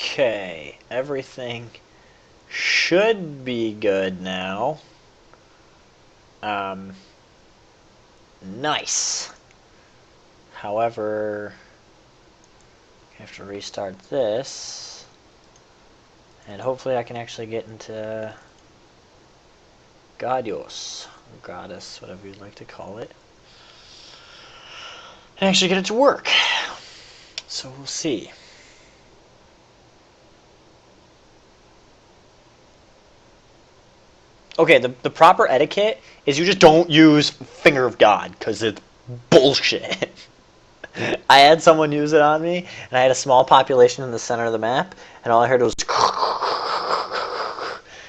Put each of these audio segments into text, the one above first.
Okay, everything should be good now. Nice. However, I have to restart this, and hopefully I can actually get into Godus, or Godus, whatever you'd like to call it, and actually get it to work. So we'll see. Okay, the proper etiquette is you just don't use Finger of God, because it's bullshit. I had someone use it on me, and I had a small population in the center of the map, and all I heard was...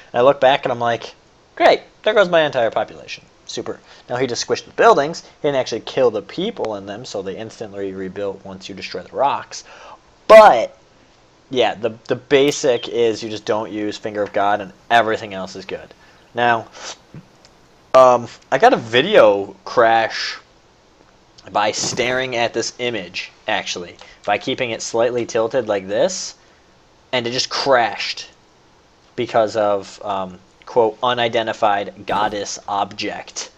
And I look back, and I'm like, great, there goes my entire population. Super. Now he just squished the buildings. He didn't actually kill the people in them, so they instantly rebuilt once you destroy the rocks. But, yeah, the basic is you just don't use Finger of God, and everything else is good. Now, I got a video crash by staring at this image, actually, by keeping it slightly tilted like this, and it just crashed because of, quote, unidentified goddess object.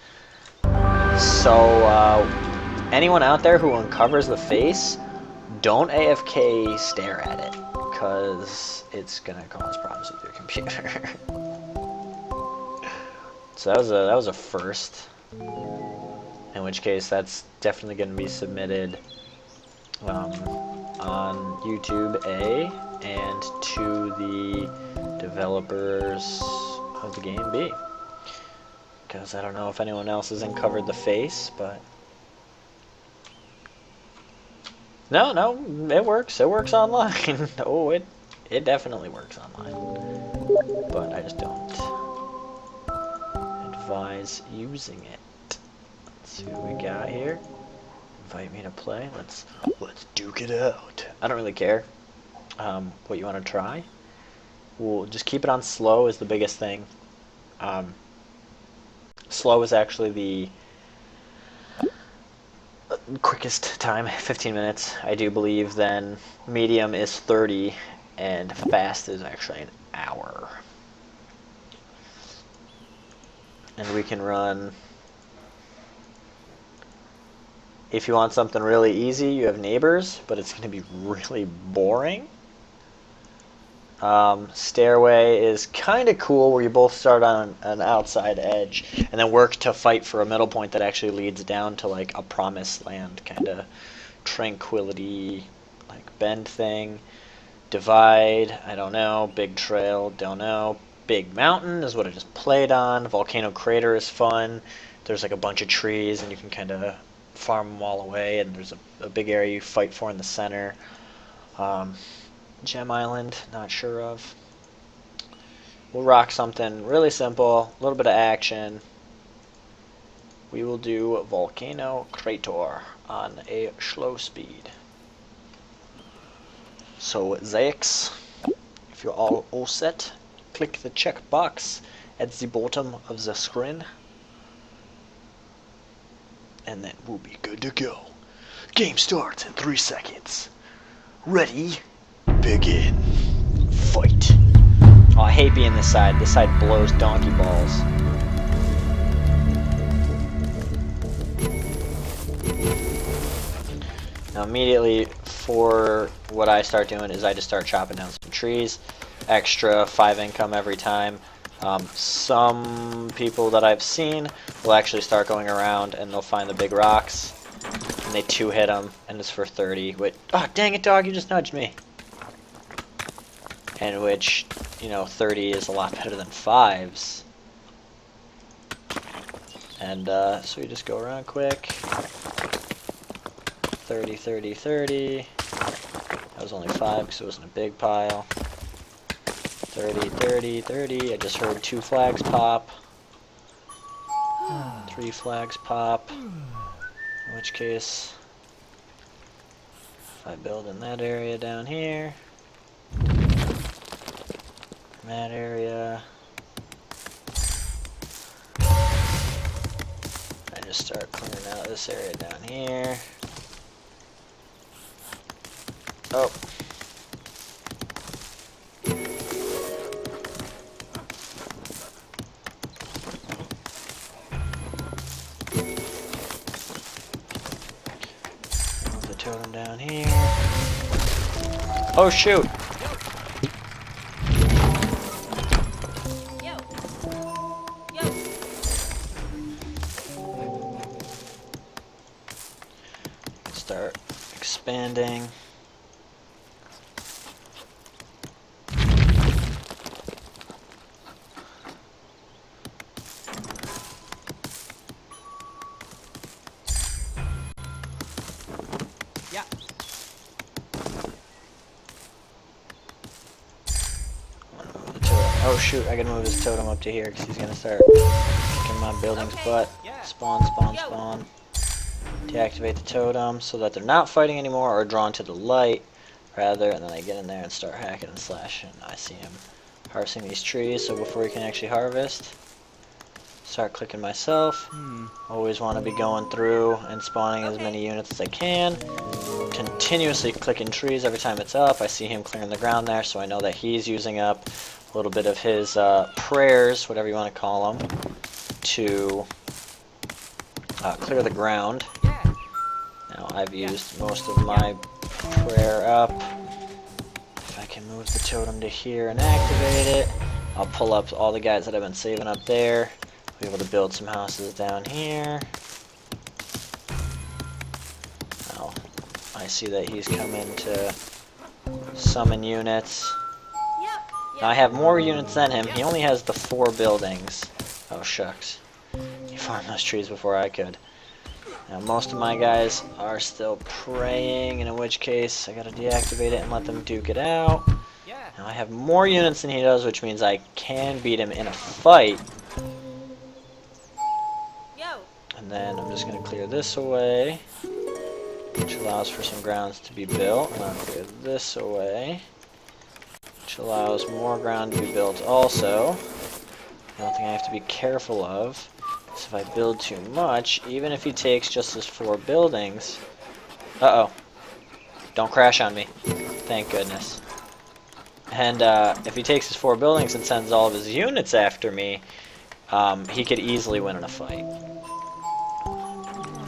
So, anyone out there who uncovers the face, don't AFK stare at it, because it's gonna cause problems with your computer. So that was a first. In which case, that's definitely going to be submitted on YouTube A, and to the developers of the game B. Because I don't know if anyone else has uncovered the face, but... No, it works. It works online. Oh, it definitely works online. But I just don't advise using it. Let's see what we got here. Invite me to play. Let's duke it out. I don't really care what you want to try. We'll just keep it on slow is the biggest thing. Slow is actually the quickest time, 15 minutes, I do believe. Then medium is 30, and fast is actually an hour. And we can run... If you want something really easy, you have neighbors, but it's going to be really boring. Stairway is kind of cool, where you both start on an outside edge and then work to fight for a middle point that actually leads down to like a promised land kind of tranquility, like bend thing. Divide, I don't know. Big trail, don't know. Big mountain is what I just played on. Volcano crater is fun. There's like a bunch of trees and you can kind of farm them all away, and there's a big area you fight for in the center. Gem Island, not sure of. We'll rock something really simple, a little bit of action. We will do Volcano Crater on a slow speed. So, Zax, if you're all set, click the check box at the bottom of the screen, and then we'll be good to go. Game starts in 3 seconds. Ready? Begin. Fight. Oh, I hate being this side. This side blows donkey balls. Now immediately for what I start doing is I just start chopping down some trees. Extra 5 income every time. Some people that I've seen will actually start going around and they'll find the big rocks and they 2-hit them and it's for 30. Which, oh dang it, dog, you just nudged me. And which, you know, 30 is a lot better than 5s. And so you just go around quick. 30, 30, 30. That was only 5 because it wasn't a big pile. 30, 30, 30. I just heard 2 flags pop. 3 flags pop. In which case, if I build in that area down here, that area, I just start clearing out this area down here. Oh. down here. Oh shoot! Start expanding. Yeah. Oh shoot, I gotta move his totem up to here because he's gonna start kicking my building's butt. Spawn, spawn, spawn. Deactivate the totem so that they're not fighting anymore or drawn to the light, rather, and then I get in there and start hacking and slashing. I see him harvesting these trees, so before he can actually harvest, start clicking myself. Always want to be going through and spawning as many units as I can. Continuously clicking trees every time it's up. I see him clearing the ground there, so I know that he's using up a little bit of his prayers, whatever you want to call them, to clear the ground. Now I've used most of my prayer up. If I can move the totem to here and activate it, I'll pull up all the guys that I've been saving up there. Be able to build some houses down here. Now I see that he's coming to summon units. Now I have more units than him. He only has the 4 buildings. Oh shucks. He farmed those trees before I could. Now most of my guys are still praying, and in which case I gotta deactivate it and let them duke it out. Now I have more units than he does, which means I can beat him in a fight. And then I'm just gonna clear this away, which allows for some grounds to be built. And I'll clear this away, which allows more ground to be built also. The only thing I have to be careful of is if I build too much, even if he takes just his 4 buildings. Uh-oh. Don't crash on me. Thank goodness. And if he takes his 4 buildings and sends all of his units after me, he could easily win in a fight.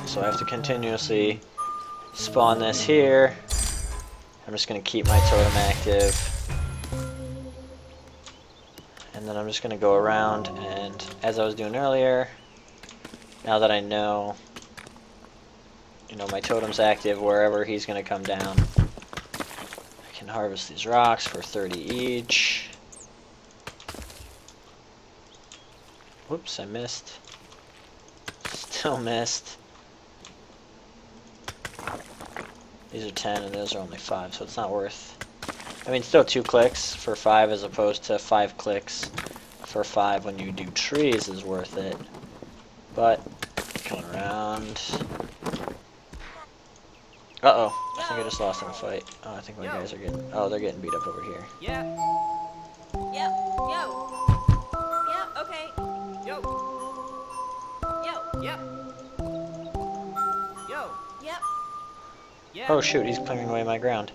So I have to continuously spawn this here. I'm just going to keep my totem active. And then I'm just going to go around, and as I was doing earlier, now that I know, my totem's active wherever he's going to come down, I can harvest these rocks for 30 each. Whoops, I missed. Still missed. These are 10 and those are only 5, so it's not worth. I mean, still 2 clicks for 5 as opposed to 5 clicks for 5 when you do trees is worth it. But, coming around. Uh-oh, I think I just lost in a fight. Oh, I think my guys are getting, they're getting beat up over here. Yeah. Yeah. Yo. Yeah. Okay. Yo. Yo. Yep. Yo. Yep. Yeah. Oh shoot, he's clearing away my ground.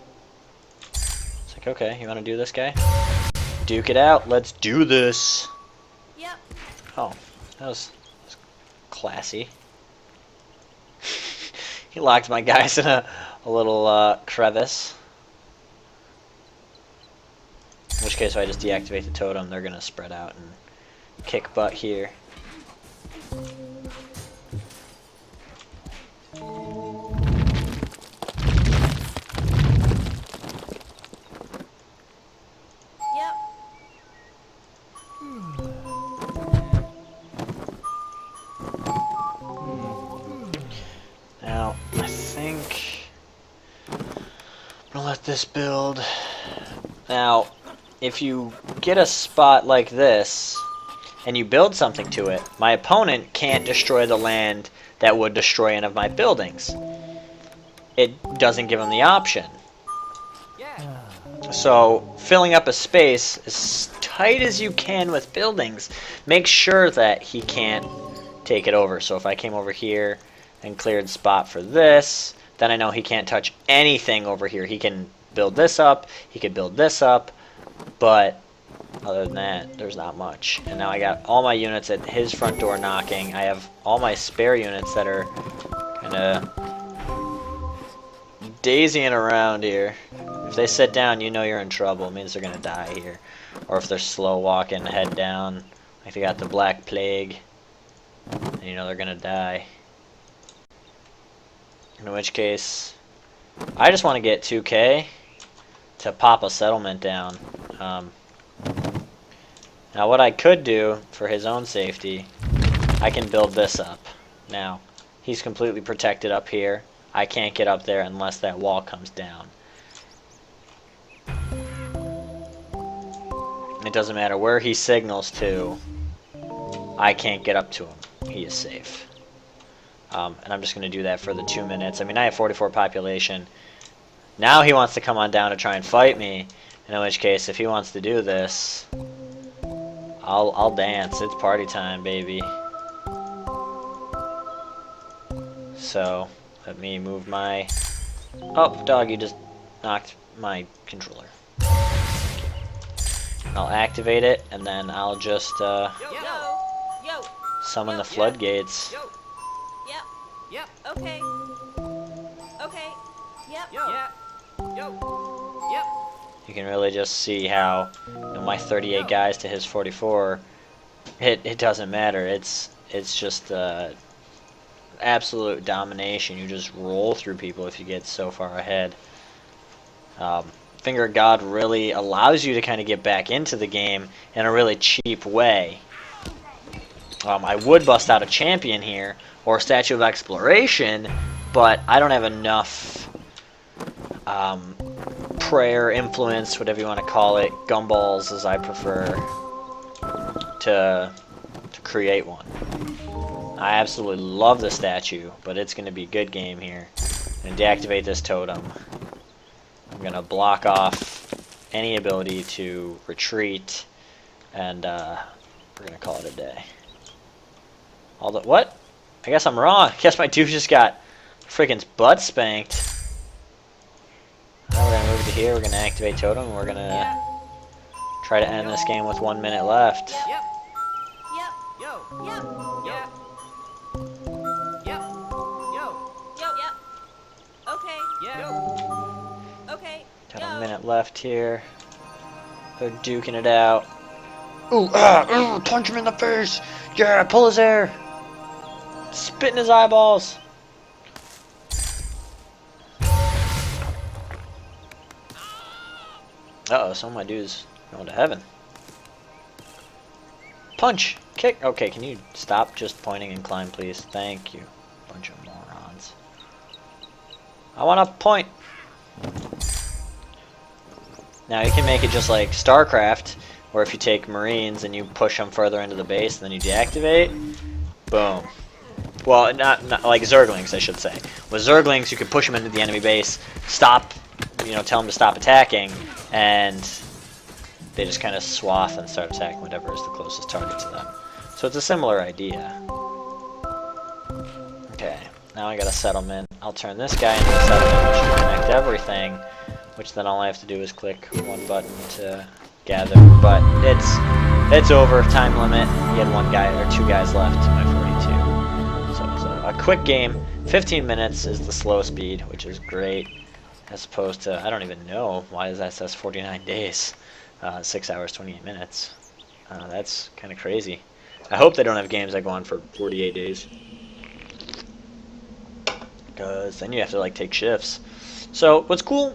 It's like, okay, you want to do this, guy? Duke it out, let's do this! Yep. Oh, that was classy. He locked my guys in a little crevice. In which case, if I just deactivate the totem, they're gonna spread out and kick butt here. Now, I think I'm gonna let this build. Now, if you get a spot like this and you build something to it, my opponent can't destroy the land that would destroy any of my buildings. It doesn't give him the option. So, filling up a space as tight as you can with buildings, make sure that he can't take it over. So if I came over here and cleared spot for this, then I know he can't touch anything over here. He can build this up, he could build this up, but other than that, there's not much. And now I got all my units at his front door knocking. I have all my spare units that are kind of daising around here. If they sit down, you know you're in trouble. It means they're gonna die here. Or if they're slow walking, head down, like they got the Black Plague, and you know they're gonna die. In which case, I just want to get 2K to pop a settlement down. Now what I could do for his own safety, I can build this up. Now, he's completely protected up here. I can't get up there unless that wall comes down. It doesn't matter where he signals to, I can't get up to him. He is safe. And I'm just going to do that for the 2 minutes. I mean, I have 44 population. Now he wants to come on down to try and fight me. In which case, if he wants to do this, I'll dance. It's party time, baby. So, let me move my... Oh, dog, you just knocked my controller. I'll activate it, and then I'll just summon the floodgates. Yep. Yep. Okay. Okay. Yep. Yep. Yep. You can really just see how, you know, my 38 guys to his 44, it doesn't matter. It's just absolute domination. You just roll through people if you get so far ahead. Finger of God really allows you to kind of get back into the game in a really cheap way. I would bust out a champion here, or a Statue of Exploration, but I don't have enough prayer, influence, whatever you want to call it, gumballs as I prefer, to create one. I absolutely love the statue, but it's going to be a good game here. I'm going to deactivate this totem. I'm going to block off any ability to retreat, and we're going to call it a day. What? I guess I'm wrong. I guess my dude just got freaking butt spanked. Now we're going to move to here, we're going to activate totem, and we're going to try to end this game with 1 minute left. Yep. Yep. Yo. Yep. Yep. Yep. Yo. Yo. Yep. Okay. Yep. Okay. Got Yo. a minute left here. They're duking it out. Ooh, punch him in the face! Yeah, pull his hair! Spit in his eyeballs! Uh-oh, some of my dudes going to heaven. Punch! Kick! Okay, can you stop just pointing and climb, please? Thank you. Bunch of morons. I want to point! Now, you can make it just like StarCraft, where if you take Marines and you push them further into the base and then you deactivate, boom. Well, not like Zerglings, I should say. With Zerglings, you could push them into the enemy base, stop, you know, tell them to stop attacking, and they just kind of swath and start attacking whatever is the closest target to them. So it's a similar idea. Okay, now I got a settlement. I'll turn this guy into a settlement, which will connect everything, which then all I have to do is click one button to gather. But it's over, time limit. He had one guy or two guys left to my 42. So it's a quick game. 15 minutes is the slow speed, which is great. As opposed to, I don't even know why that says 49 days, 6 hours, 28 minutes. That's kind of crazy. I hope they don't have games that go on for 48 days. Because then you have to like take shifts. So what's cool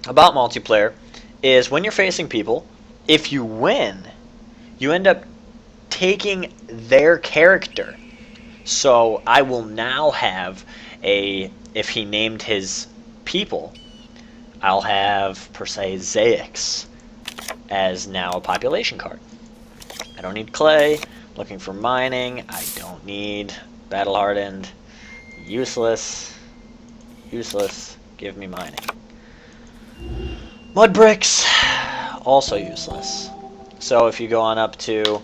about multiplayer is when you're facing people, if you win, you end up taking their character. So I will now have if he named his people, I'll have, per se, Zaix as now a population card. I don't need clay, looking for mining, I don't need battle hardened, useless, give me mining. Mud bricks, also useless. So if you go on up to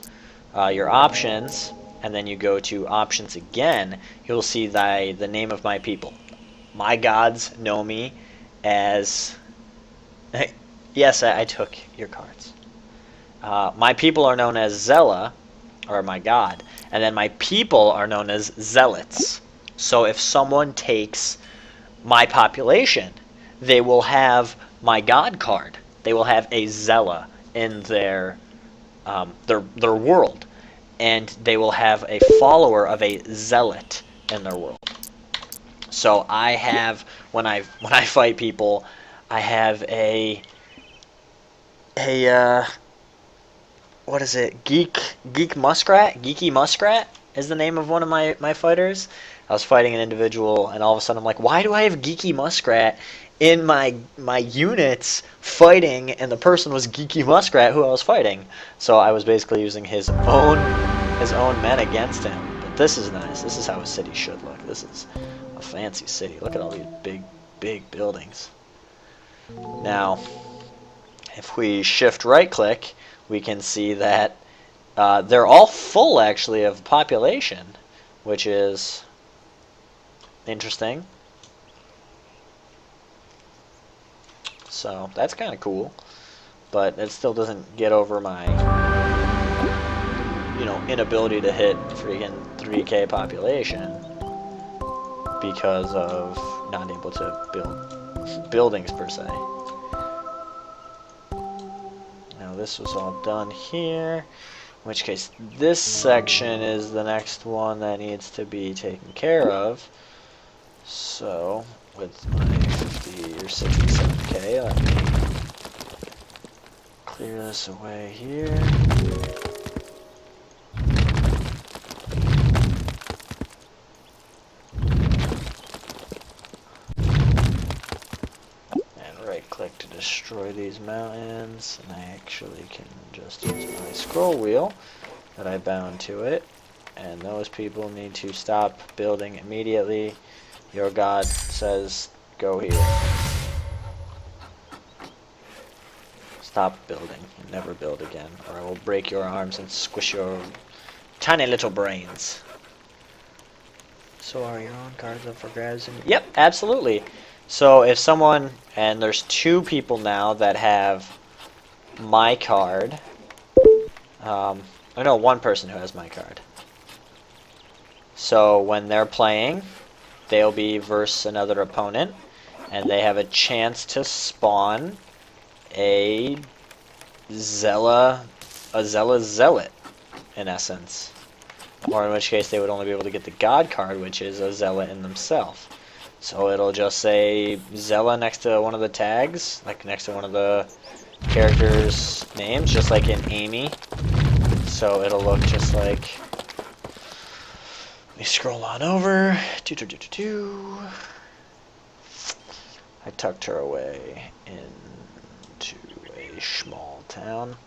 your options, and then you go to options again, you'll see the name of my people. My gods know me as... Yes, I took your cards. My people are known as Zella, or my god, and then my people are known as Zealots. So if someone takes my population, they will have my god card. They will have a Zella in their world, and they will have a follower of a zealot in their world. So I have, when I fight people, I have a what is it? Geeky Muskrat is the name of one of my fighters. I was fighting an individual, and all of a sudden I'm like, why do I have Geeky Muskrat in my units fighting? And the person was Geeky Muskrat who I was fighting. So I was basically using his own men against him. But this is nice. This is how a city should look. This is a fancy city. Look at all these big buildings. Now, if we shift right click, we can see that they're all full actually of population, which is interesting. So that's kind of cool, but it still doesn't get over my inability to hit freaking 3K population because of not able to build buildings per se. Now this was all done here, in which case this section is the next one that needs to be taken care of. So with my 50 or 67K, let me clear this away here. Click to destroy these mountains, and I actually can just use my scroll wheel that I bound to it, and those people need to stop building immediately. Your god says go here. Stop building and never build again, or I will break your arms and squish your tiny little brains. So are your own cards up for grabs? Yep, absolutely. So if someone, and there's 2 people now that have my card. I know 1 person who has my card. So when they're playing, they'll be versus another opponent, and they have a chance to spawn a Zealot, in essence. Or in which case they would only be able to get the God card, which is a Zealot in themselves. So it'll just say Zella next to one of the tags, like next to one of the characters' names, just like in Amy. So it'll look just like. Let me scroll on over. I tucked her away into a small town.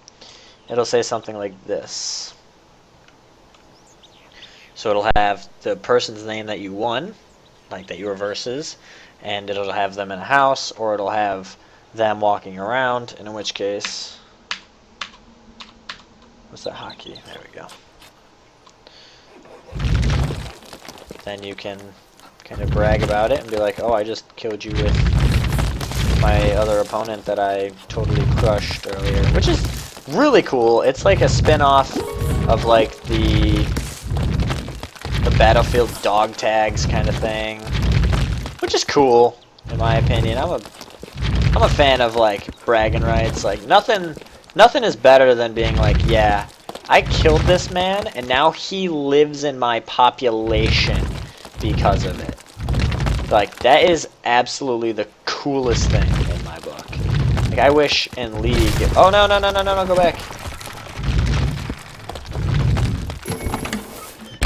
It'll say something like this. So it'll have the person's name that you won, like that you were versus, and it'll have them in a house, or it'll have them walking around, and in which case, what's that hockey? There we go. Then you can kind of brag about it and be like, oh, I just killed you with my other opponent that I totally crushed earlier, which is really cool. It's like a spin-off of like the Battlefield dog tags kind of thing, which is cool in my opinion. I'm a fan of like bragging rights. Like nothing is better than being like, yeah, I killed this man and now he lives in my population because of it. Like that is absolutely the coolest thing in my book. Like I wish in League. Oh no, go back.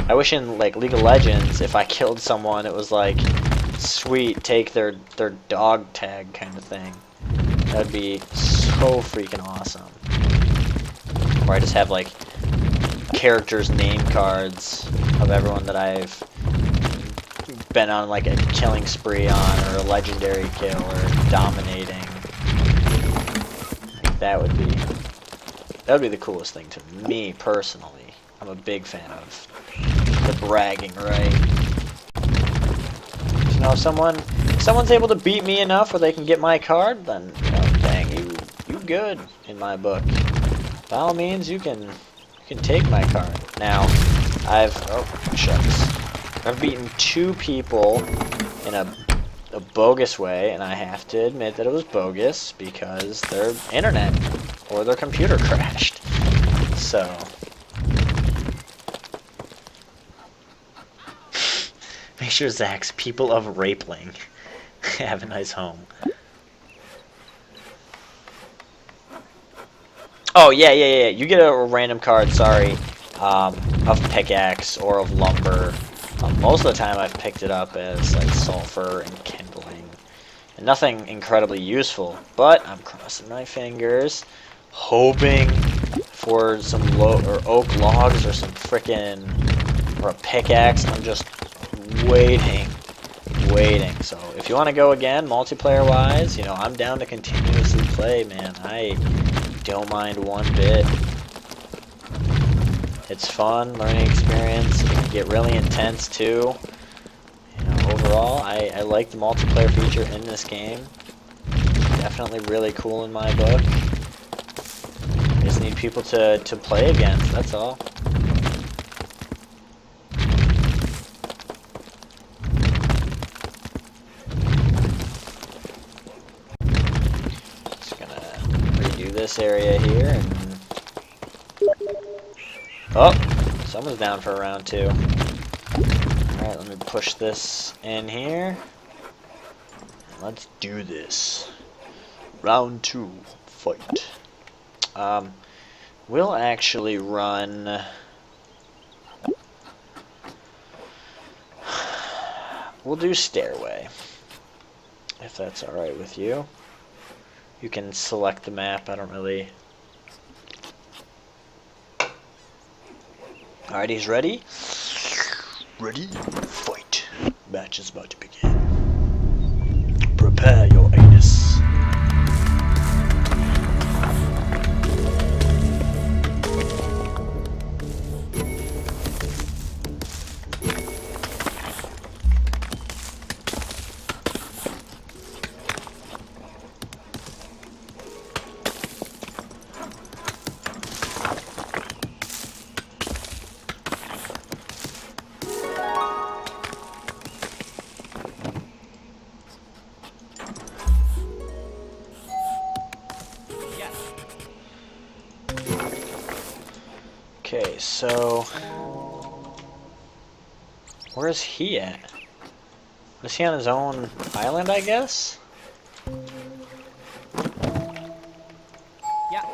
I wish in like League of Legends, if I killed someone, it was like, sweet, take their dog tag kind of thing. That'd be so freaking awesome. Or I just have like characters' name cards of everyone that I've been on like a killing spree on, or a legendary kill, or dominating. That would be the coolest thing to me personally. I'm a big fan of the bragging, right? So now if someone's able to beat me enough where they can get my card, then dang, you good in my book. By all means, you can take my card. Now, I've beaten 2 people in a a bogus way, and I have to admit that it was bogus because their internet or their computer crashed. So make sure Zach's people of Rapeling have a nice home. Oh, yeah. You get a random card, sorry, of pickaxe or of lumber. Most of the time I've picked it up as like sulfur and kindling. And nothing incredibly useful, but I'm crossing my fingers, hoping for some oak logs or some frickin' or a pickaxe. I'm just waiting. So if you want to go again, multiplayer wise, you know, I'm down to continuously play, man. I don't mind one bit. It's fun, learning experience. It can get really intense too. You know, overall, I like the multiplayer feature in this game. Definitely really cool in my book. I just need people to play against, that's all. Just gonna redo this area here and... Oh! Someone's down for round 2. Alright, let me push this in here. Let's do this. Round 2, fight. We'll actually run... We'll do stairway, if that's alright with you. You can select the map, I don't really... Alright, he's ready. Ready, fight. Match is about to begin. Prepare your anus. Okay, so where's he at? Was he on his own island, I guess? Yeah.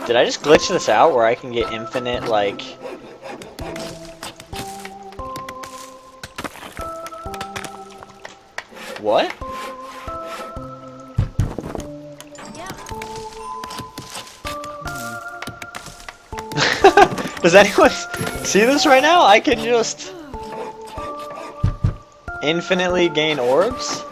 Did I just glitch this out where I can get infinite, like... What? Does anyone see this right now? I can just infinitely gain orbs?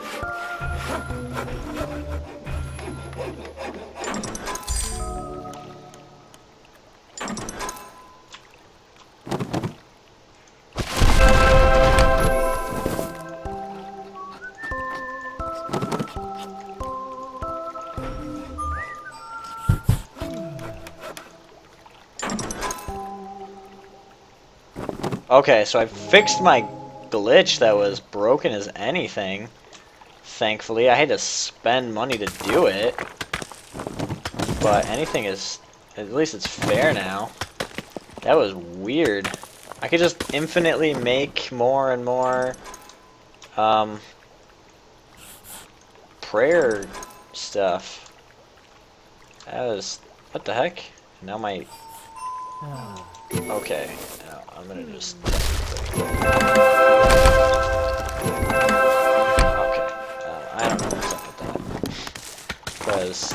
Okay, so I fixed my glitch that was broken as anything. Thankfully, I had to spend money to do it. But anything is... At least it's fair now. That was weird. I could just infinitely make more and more... prayer stuff. That was... What the heck? Now my... Okay. I'm gonna just... Okay. I don't know what's up with that. Because...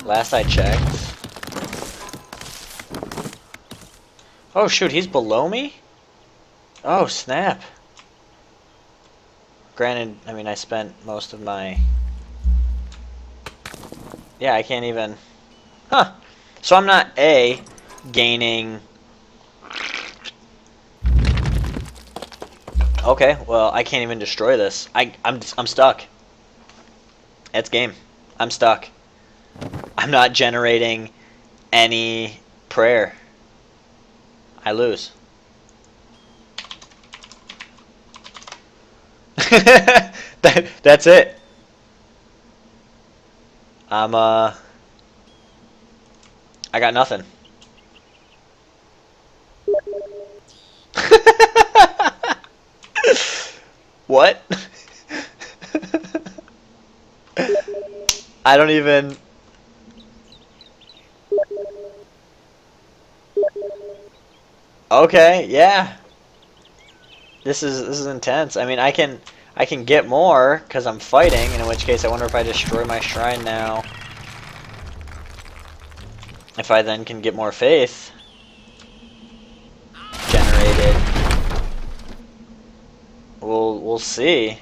Last I checked... Oh shoot, he's below me? Oh snap. Granted, I mean I spent most of my... Yeah, I can't even... Huh. So I'm not A... gaining... Okay, well, I can't even destroy this. I'm stuck. It's game. I'm stuck. I'm not generating any prayer. I lose. That's it. I got nothing. What? I don't even... Okay, yeah. This is intense. I mean, I can get more because I'm fighting, and in which case I wonder if I destroy my shrine now. If I then can get more faith generated. We'll see.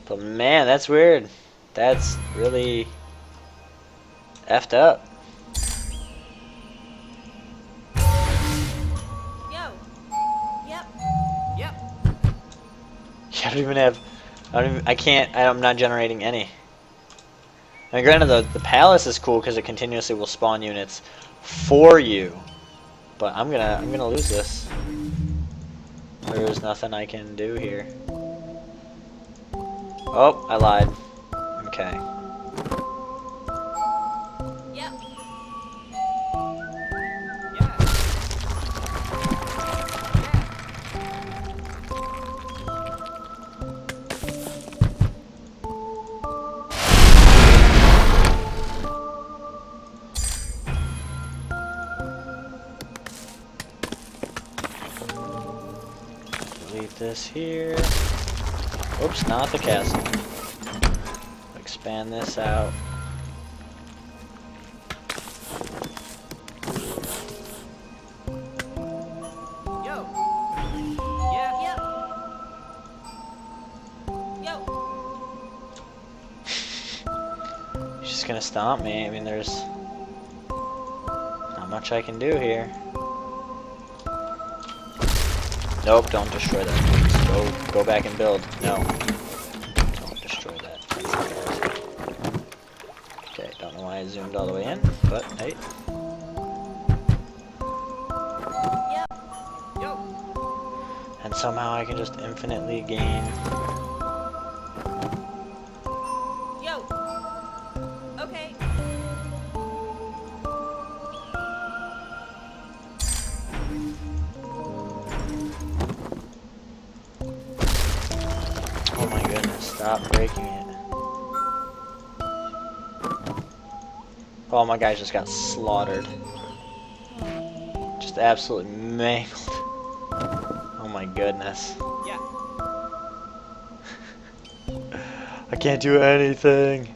But man, that's weird. That's really effed up. Yo. Yep. Yep. I don't even have. I'm not generating any. I mean, granted, the palace is cool because it continuously will spawn units for you. But I'm gonna lose this. There's nothing I can do here. Oh, I lied. Okay. Yep. Yeah. Delete this here. Oops, not the castle. Expand this out. Yo. Yeah. Yep. Yo. She's just gonna stomp me. I mean, there's not much I can do here. Nope, don't destroy that. Please. Go back and build. No. Don't destroy that. Okay, don't know why I zoomed all the way in, but hey. Yep. Yo. And somehow I can just infinitely gain. Yo. Okay. Oh my goodness, stop breaking it. Oh, my guy just got slaughtered. Just absolutely mangled. Oh my goodness. Yeah. I can't do anything.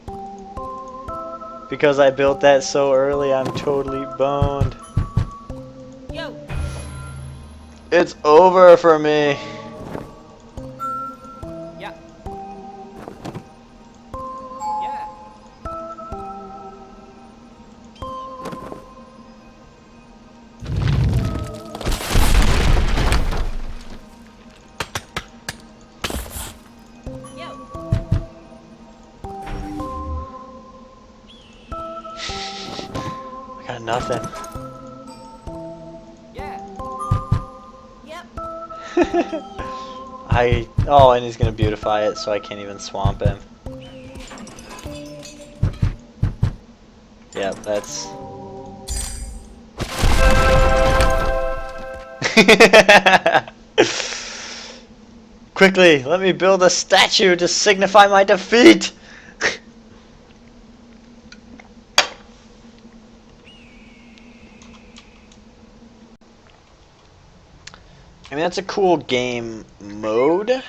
Because I built that so early, I'm totally boned. Yo. It's over for me. Yeah. Yeah. Yo. I got nothing. Yeah. Yep. Oh, and he's gonna beautify it so I can't even swamp him. Yep, that's... Quickly, let me build a statue to signify my defeat! I mean, that's a cool game mode.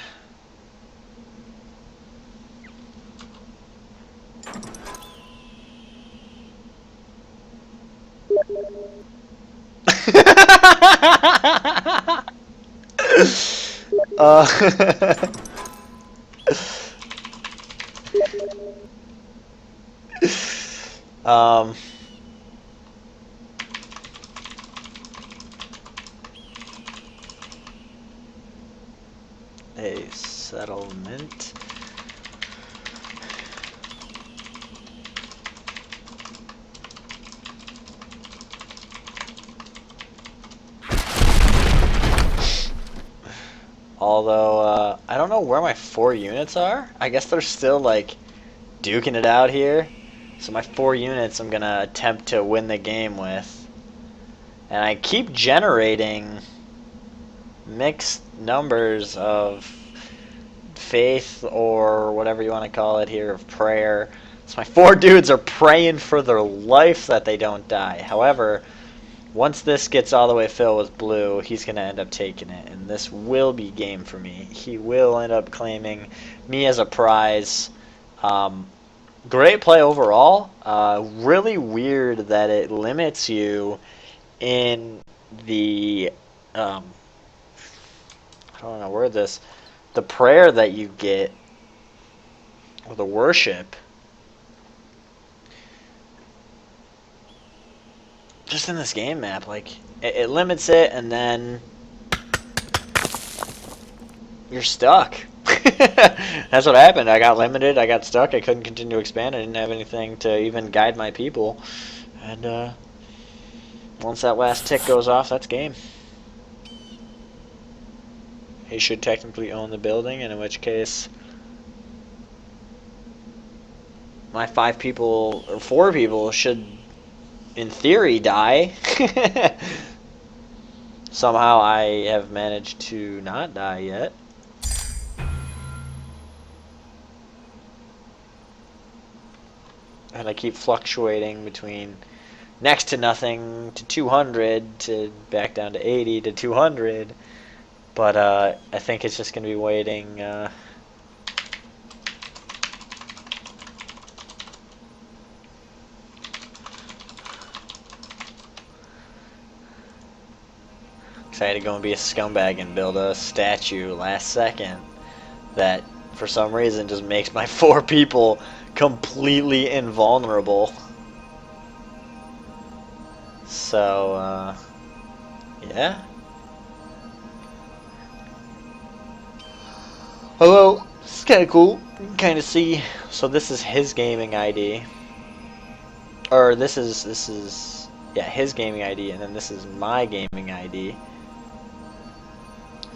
um, a settlement. Although, I don't know where my 4 units are. I guess they're still, like, duking it out here. So my 4 units I'm going to attempt to win the game with. And I keep generating mixed numbers of faith, or whatever you want to call it here, of prayer. So my 4 dudes are praying for their life that they don't die. However, once this gets all the way filled with blue, he's going to end up taking it, and this will be game for me. He will end up claiming me as a prize. Great play overall. Really weird that it limits you in the, I don't know where the prayer that you get, or the worship. Just in this game map, like, it limits it, and then you're stuck. That's what happened. I got limited, I got stuck, I couldn't continue to expand, I didn't have anything to even guide my people. And once that last tick goes off, that's game. He should technically own the building, and in which case my 5 people, or 4 people, should in theory die. Somehow I have managed to not die yet. And I keep fluctuating between next to nothing to 200 to back down to 80 to 200. But I think it's just going to be waiting. I had to go and be a scumbag and build a statue last second that for some reason just makes my 4 people completely invulnerable. So, yeah. Hello, this is kind of cool. You can kind of see. So this is his gaming ID. Or this is, yeah, his gaming ID, and then this is my gaming ID.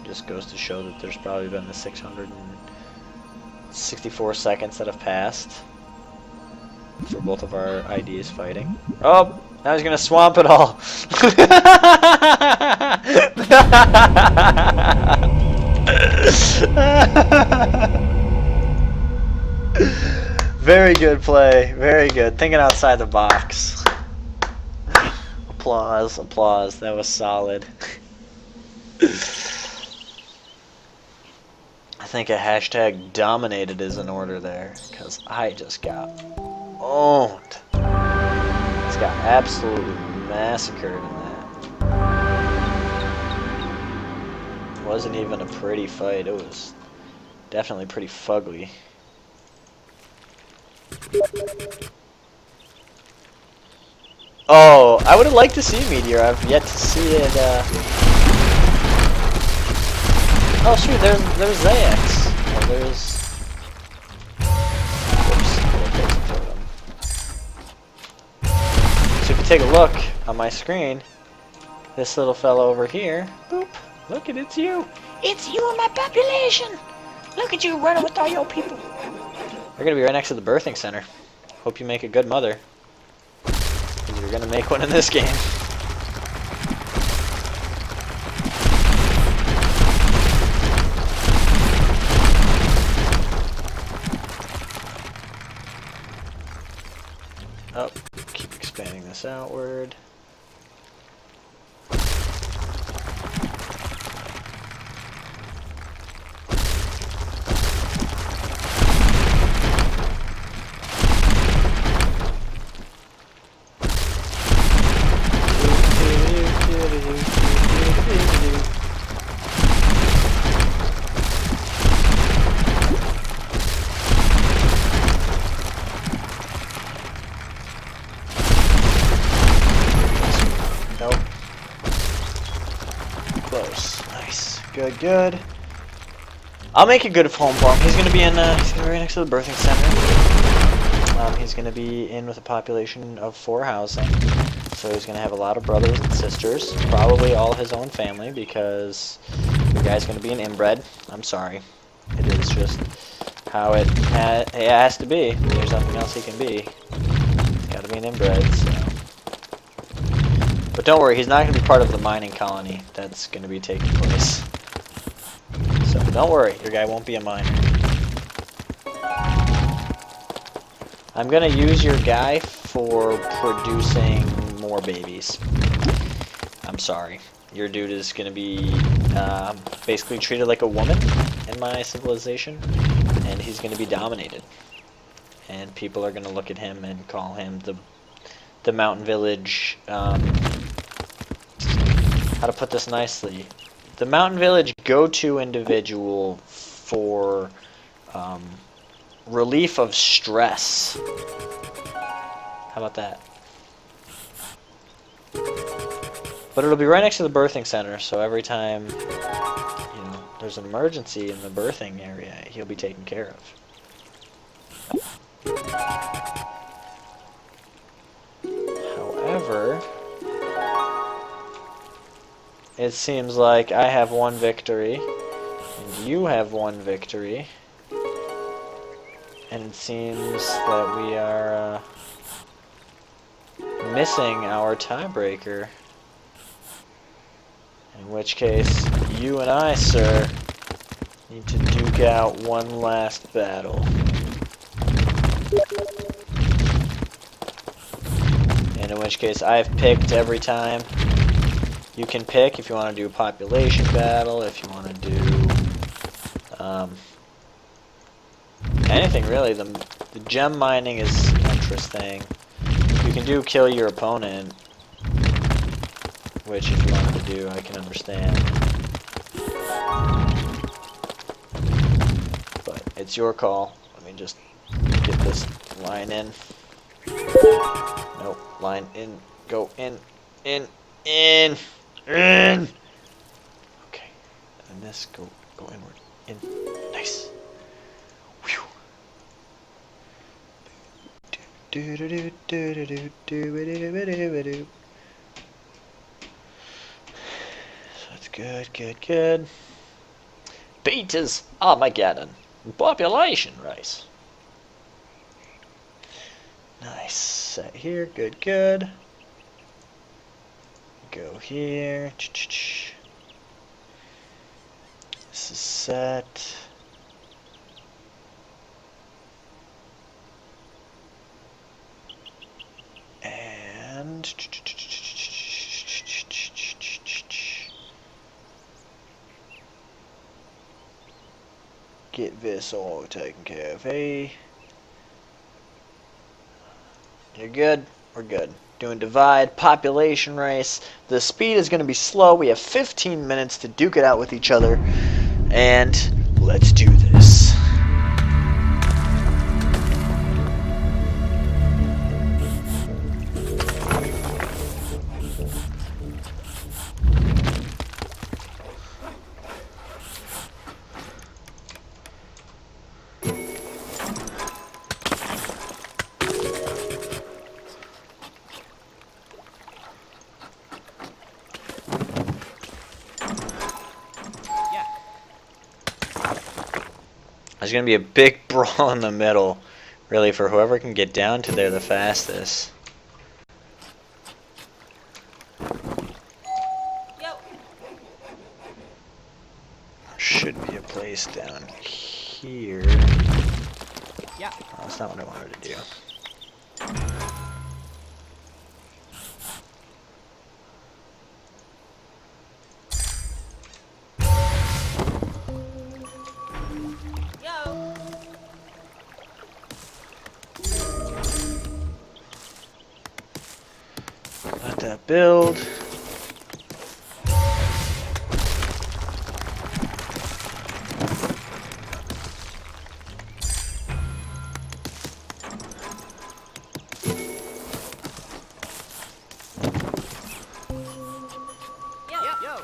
Just goes to show that there's probably been the 664 seconds that have passed for both of our IDs fighting. Oh, now he's gonna swamp it all. Very good play, very good. Thinking outside the box. Applause, applause. That was solid. I think a hashtag dominated is in order there, because I just got owned. It's got absolutely massacred in that. It wasn't even a pretty fight. It was definitely pretty fugly. Oh, I would have liked to see Meteor. I've yet to see it. Oh shoot, there's Zayax. Oh, there's... So if you take a look on my screen, this little fella over here, boop, look at it's you. It's you and my population. Look at you running with all your people. You're gonna be right next to the birthing center. Hope you make a good mother. 'Cause you're gonna make one in this game. Oh, keep expanding this outward. Nope. Close. Nice. Good, good. I'll make a good home for him. He's gonna be in. He's gonna be right next to the birthing center. He's gonna be in with a population of 4 housing, so he's gonna have a lot of brothers and sisters. Probably all his own family, because You guys gonna be an inbred. I'm sorry. It is just how it has to be. There's nothing else he can be. He's gotta be an inbred, so. But don't worry, he's not gonna be part of the mining colony that's gonna be taking place. So don't worry, your guy won't be a miner. I'm gonna use your guy for producing more babies. I'm sorry. Your dude is gonna be basically treated like a woman in my civilization, and he's gonna be dominated. And people are gonna look at him and call him the mountain village. How to put this nicely? The mountain village go-to individual for relief of stress. How about that? But it'll be right next to the birthing center, so every time, you know, there's an emergency in the birthing area, he'll be taken care of. However, it seems like I have one victory, and you have one victory, and it seems that we are missing our tiebreaker. In which case, you and I, sir, need to duke out one last battle. And in which case, I've picked every time. You can pick if you want to do a population battle, if you want to do anything really. The gem mining is interesting. You can do kill your opponent, which if you wanted to do, I can understand. But it's your call. Let me just get this line in. Nope, line in, go in. Okay. And this, go inward. In. Nice. Whew. That's good. Beaters Armageddon. Population race. Nice. Set here. Good. Go here. This is set. And get this all taken care of. Hey, you're good. We're good. Doing divide, population race. The speed is going to be slow. We have 15 minutes to duke it out with each other. And let's do this. There's going to be a big brawl in the middle, really, for whoever can get down to there the fastest. Yo. Should be a place down here. Yeah. Oh, that's not what I wanted to do. Let that build. Yo.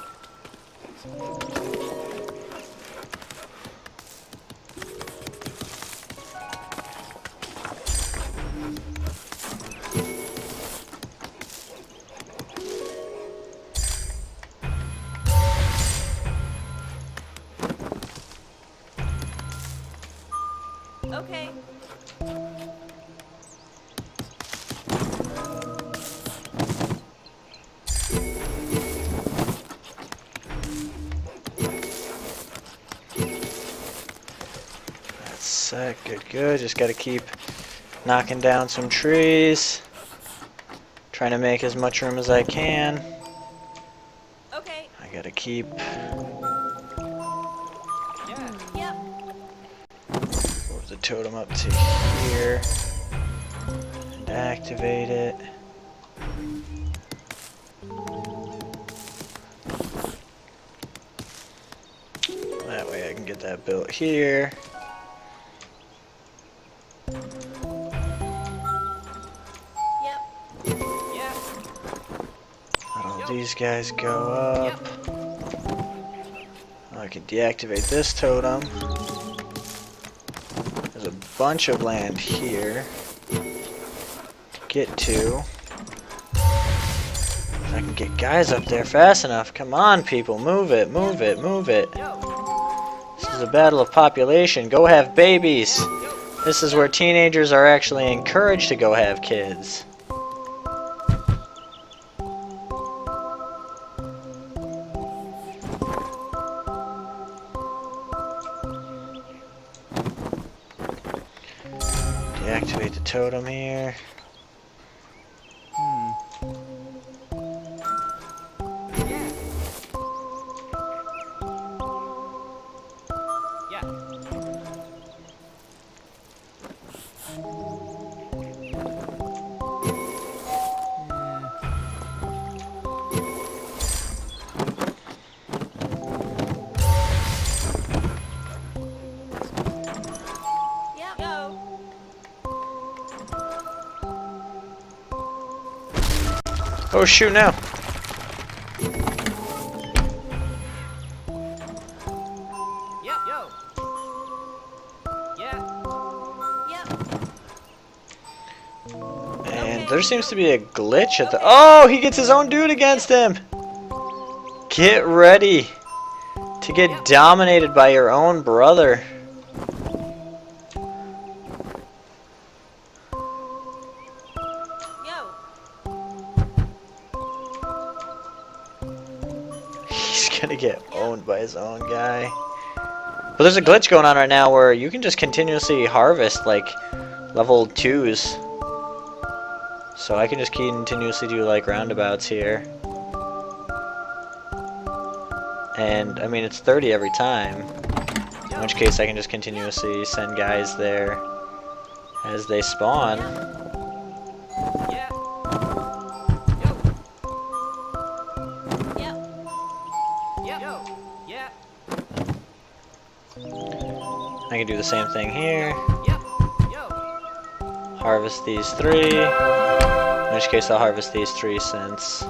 sec. Good, good. Just gotta keep knocking down some trees. Trying to make as much room as I can. Okay. I gotta keep... Yep. Move the totem up to here. And activate it. That way I can get that built here. Yep. Yeah. Let all these guys go up. I can deactivate this totem. There's a bunch of land here to get to. If I can get guys up there fast enough. Come on, people. Move it, move it, move it. This is a battle of population. Go have babies. This is where teenagers are actually encouraged to go have kids. Deactivate the totem here. Oh shoot, now! Yep. Yo. Yeah. Yep. And there seems to be a glitch at the... Oh! He gets his own dude against him! Get ready to get dominated by your own brother. He's gonna get owned by his own guy. But there's a glitch going on right now where you can just continuously harvest like level 2s. So I can just continuously do like roundabouts here. And I mean it's 30 every time. In which case I can just continuously send guys there as they spawn. Yeah. Yo. Yeah. I can do the same thing here. Yep. Yo. Harvest these 3. In which case I'll harvest these 3 since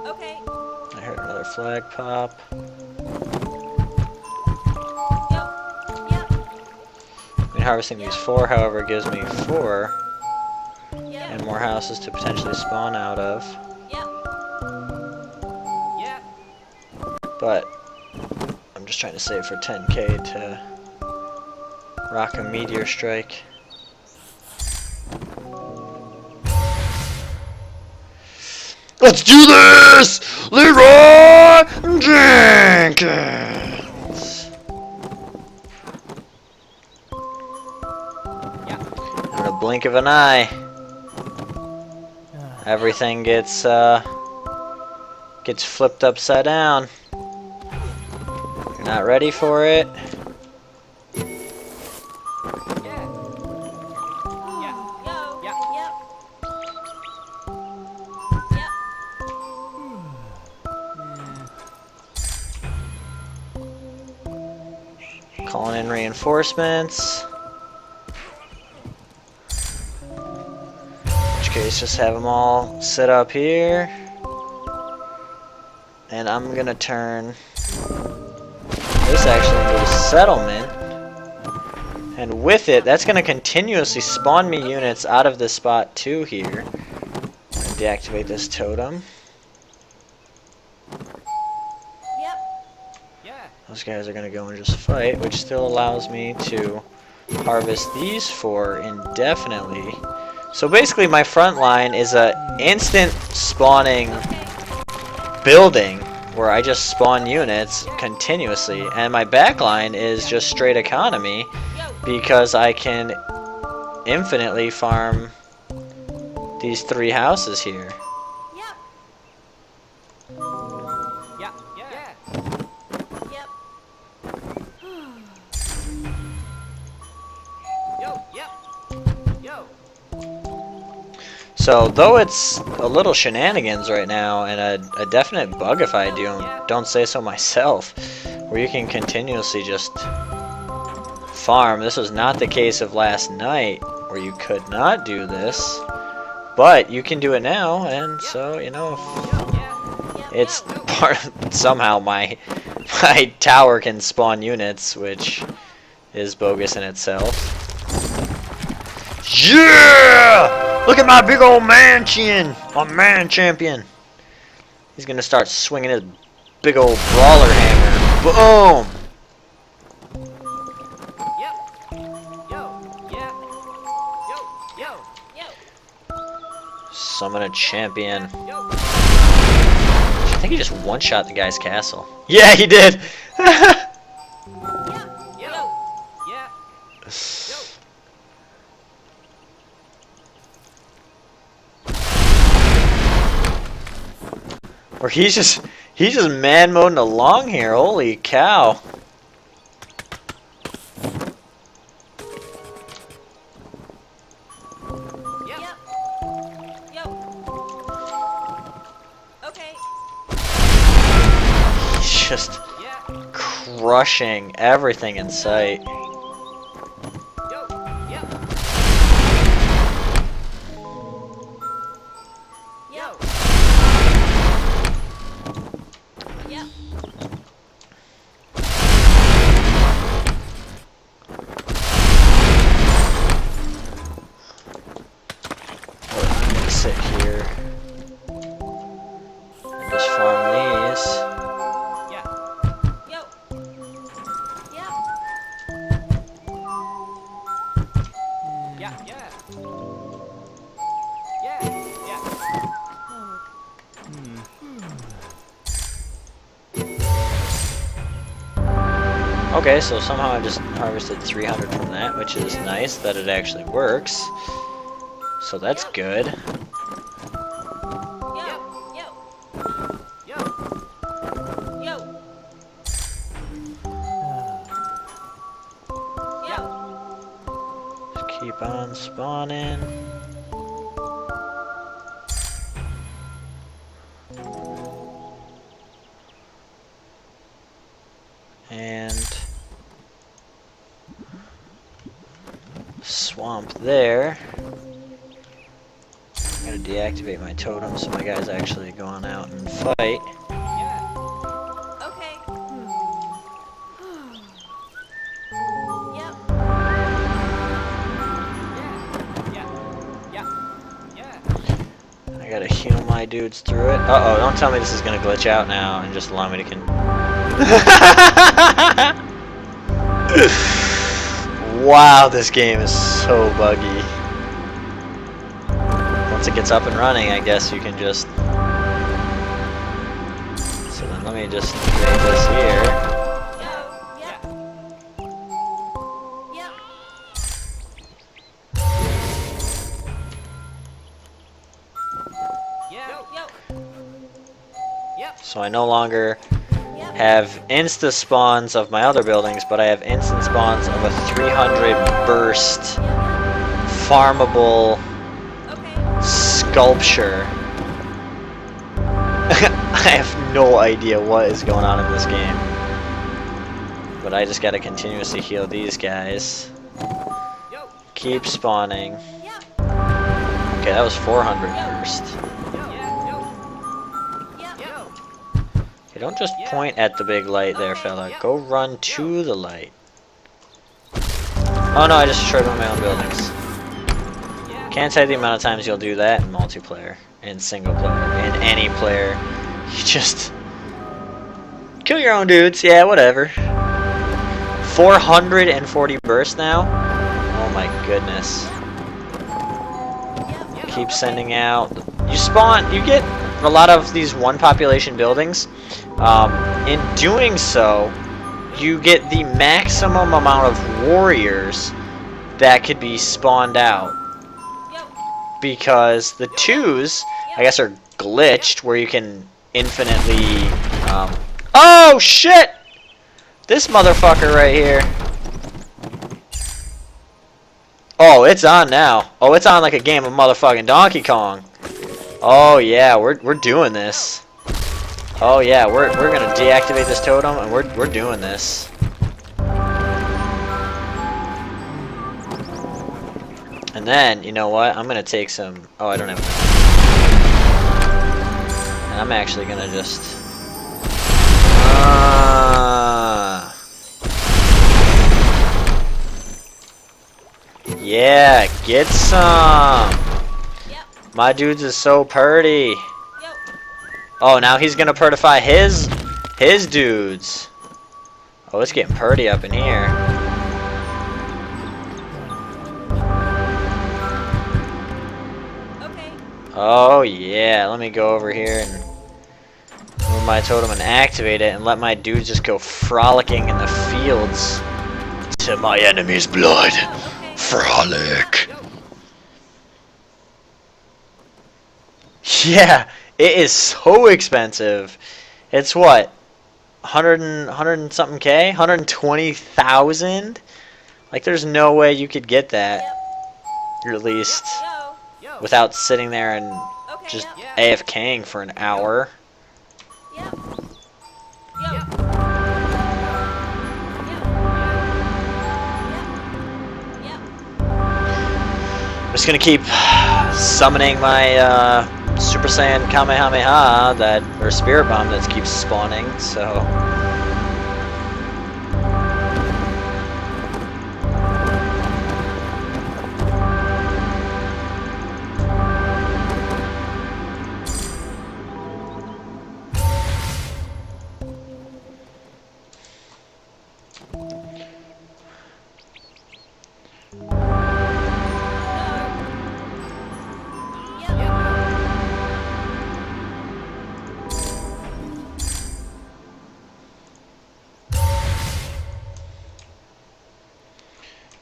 Okay. I heard another flag pop. Yep. I mean, harvesting these 4, however, gives me 4 Yep. and more houses to potentially spawn out of. Yep. Yeah. But I'm just trying to save for 10k to rock a meteor strike. Let's do this! Leroy Jenkins! In a blink of an eye, everything gets flipped upside down. You're not ready for it. Yo. Yeah. Yep. Yep. Calling in reinforcements. In which case, just have them all set up here. And I'm gonna turn this actually into a settlement. And with it, that's gonna continuously spawn me units out of this spot too here. And deactivate this totem. Yep. Yeah. Those guys are gonna go and just fight, which still allows me to harvest these 4 indefinitely. So basically my front line is a instant spawning Okay. building where I just spawn units continuously, and my backline is just straight economy because I can infinitely farm these 3 houses here. Yep. Yeah. Yeah. Yep. Yo. Yep. Yo. So, though it's a little shenanigans right now, and a definite bug if I don't say so myself, where you can continuously just farm. This was not the case of last night, where you could not do this, but you can do it now, and so, you know, it's part of, somehow my tower can spawn units, which is bogus in itself. Yeah! Look at my big old mansion! My man champion! He's gonna start swinging his big old brawler hammer. Boom! Yep. Yo. Yeah. Yo. Yo. Summon a champion. Yo. I think he just one-shot the guy's castle. Yeah, he did! Yo. Yeah. Or he's just man moding along here. Holy cow! Yep. Yo. Okay. He's just crushing everything in sight. Yo. Yep. Yep. Yep. I'm gonna sit here and just farm these. Yeah. Yo. Yep. Yeah. Yeah. Yeah. Yeah. Okay, so somehow I just harvested 300 from that, which is nice that it actually works. So that's good. Yo. Yo. Yo. Yo. Yo. Just keep on spawning. And swamp there. I'm gonna deactivate my totem so my guys actually go on out and fight. Yeah. Okay. Yep. Yeah. Yeah. I gotta heal my dudes through it. Uh-oh, don't tell me this is gonna glitch out now and just allow me to Wow, this game is so buggy. Once it gets up and running, I guess you can just... So then let me just make this here. Yo. Yep. Yep. Yeah. Yo. Yep. So I no longer Yep. have insta spawns of my other buildings, but I have instant spawns of a 300 burst farmable Okay. sculpture. I have no idea what is going on in this game. But I just gotta continuously heal these guys. Yo. Keep spawning. Yep. Okay, that was 400 burst. Yep. Yo. Okay, don't just point at the big light there, fella. Go run to the light. Oh no, I just destroyed one of my own buildings. Can't say the amount of times you'll do that in multiplayer, in single player, in any player. You just kill your own dudes, yeah, whatever. 440 bursts now? Oh my goodness. Keep sending out. You spawn, you get a lot of these one population buildings In doing so, you get the maximum amount of warriors that could be spawned out. Yo. Because the 2s, I guess, are glitched, where you can infinitely, oh, shit! This motherfucker right here. Oh, it's on now. Oh, it's on like a game of motherfucking Donkey Kong. Oh, yeah, we're doing this. Oh, yeah, we're gonna deactivate this totem, and we're doing this. And then, you know what? I'm gonna take some... Oh, I don't have enough. And I'm actually gonna just... Yeah, get some! Yep. My dudes is so purty. Yo. Oh, now he's gonna purtify his dudes. Oh, it's getting purty up in here. Okay. Oh yeah, let me go over here and move my totem and activate it and let my dudes just go frolicking in the fields to my enemy's blood. Oh, okay. Frolic. Yeah, it is so expensive. It's what? 100 and something K? 120,000? Like there's no way you could get that. Yep. Or at least Yo. Yo. without sitting there and Okay. just Yep. AFKing for an hour. Yep. Yo. Yep. Yep. Yep. I'm just gonna keep summoning my Super Saiyan Kamehameha or Spirit Bomb that keeps spawning, so...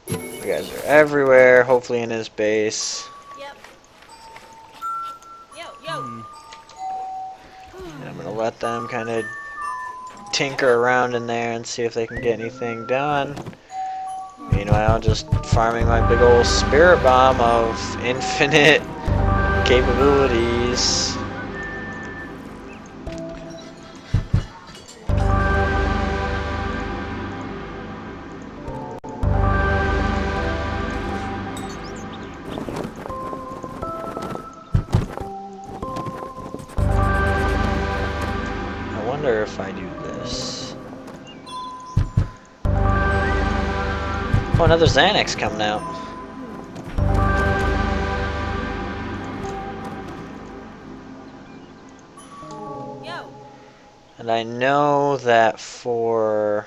You guys are everywhere, hopefully in his base. Yep. Yo. And I'm gonna let them kind of tinker around in there and see if they can get anything done. Meanwhile, just farming my big old Spirit Bomb of infinite capabilities. I wonder if I do this. Oh, another Xanax coming out. Yo. And I know that for...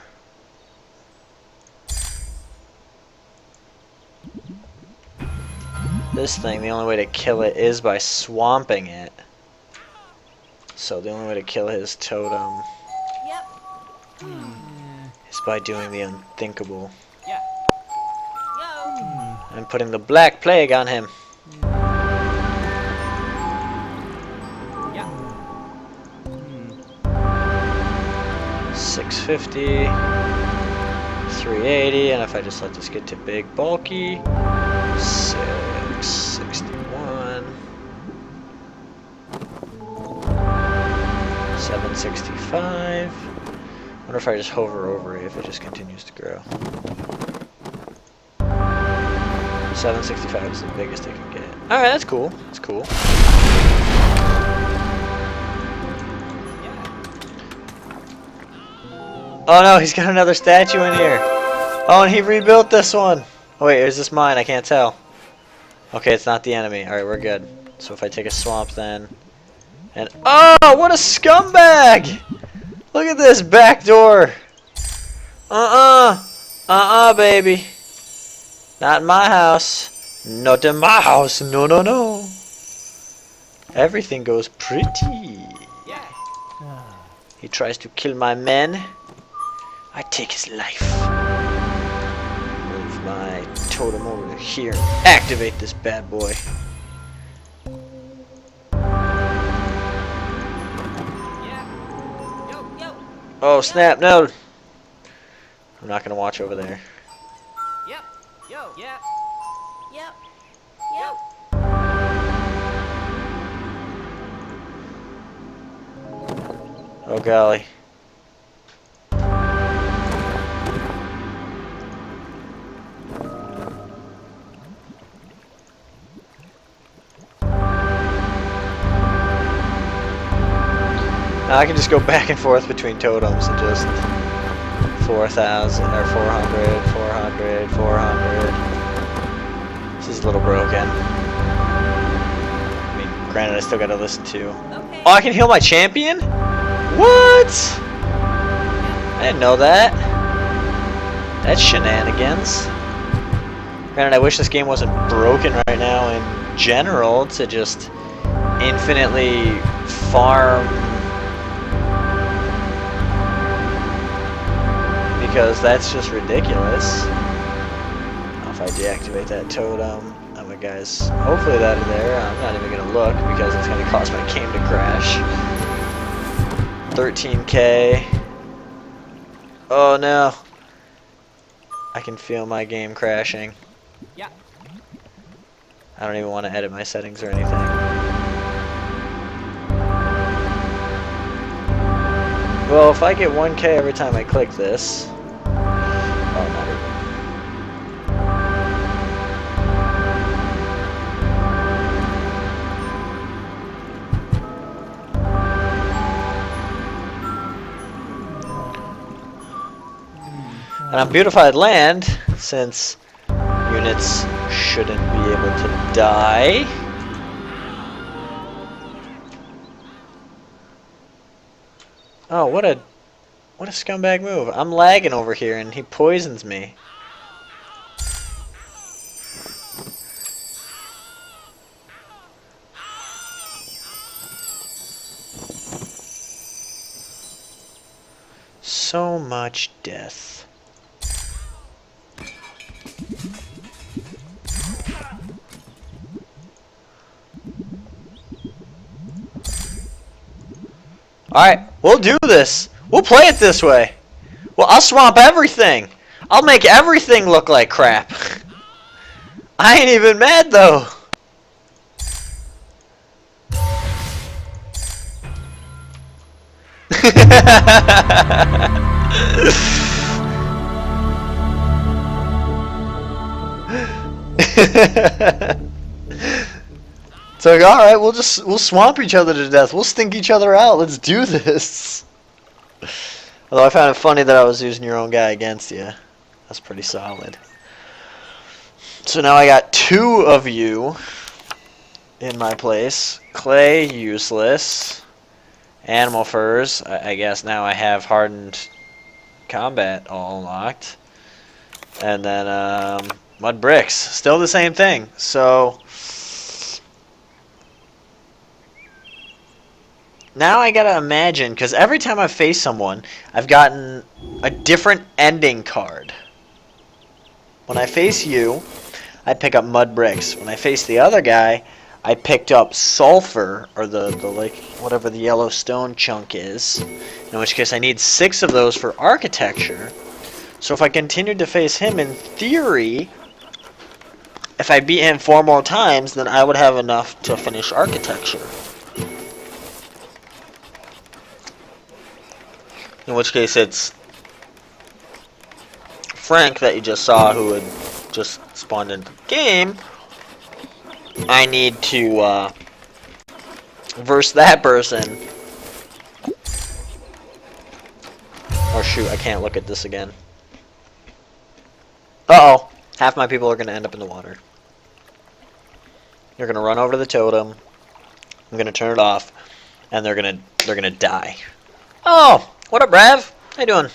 this thing, the only way to kill it is by swamping it. So the only way to kill his totem Yep. is by doing the unthinkable. Yeah. Yo. And putting the Black Plague on him. Yeah. 650, 380, and if I just let this get to big bulky, 661, 765. Wonder if I just hover over it if it just continues to grow. 765 is the biggest it can get. Alright, that's cool. That's cool. Oh no, he's got another statue in here. Oh, and he rebuilt this one. Oh, wait, is this mine? I can't tell. Okay, it's not the enemy. Alright, we're good. So if I take a swamp then. And oh, what a scumbag! Look at this back door. Baby. Not in my house. Not in my house. No, no, no. Everything goes pretty. Yeah. He tries to kill my men. I take his life. Move my totem over here. Activate this bad boy. Yeah. Yo. Yo. Oh snap, no! I'm not gonna watch over there. Yep. Yo. Yeah. Yep. Yep. Oh golly. Now I can just go back and forth between totems and just 4,000 or 400, 400, 400. This is a little broken. I mean, granted, I still gotta listen to. Okay. Oh, I can heal my champion? What? I didn't know that. That's shenanigans. Granted, I wish this game wasn't broken right now in general to just infinitely farm. Because that's just ridiculous. If I deactivate that totem, my guys hopefully that are there. I'm not even gonna look because it's gonna cause my game to crash. 13k. Oh no. I can feel my game crashing. Yeah. I don't even want to edit my settings or anything. Well, if I get 1k every time I click this. Oh, not even. And on beautified land, since units shouldn't be able to die. Oh, what a scumbag move. I'm lagging over here and he poisons me. So much death. Alright, we'll do this. We'll play it this way. Well, I'll swamp everything. I'll make everything look like crap. I ain't even mad, though. It's like, alright, we'll swamp each other to death. We'll stink each other out. Let's do this. Although I found it funny that I was using your own guy against you. That's pretty solid. So now I got 2 of you in my place. Clay, useless. Animal furs. I guess now I have hardened combat all unlocked. And then mud bricks. Still the same thing. So now I gotta imagine, because every time I face someone, I've gotten a different ending card. When I face you, I pick up mud bricks. When I face the other guy, I picked up sulfur, or the like, whatever the yellow stone chunk is. In which case I need 6 of those for architecture. So if I continued to face him, in theory, if I beat him 4 more times, then I would have enough to finish architecture. In which case it's Frank that you just saw, who had just spawned into the game. I need to verse that person. Oh shoot, I can't look at this again. Uh-oh. Half my people are going to end up in the water. They're going to run over to the totem. I'm going to turn it off. And they're going to die. Oh! What up, Brav? How you doing?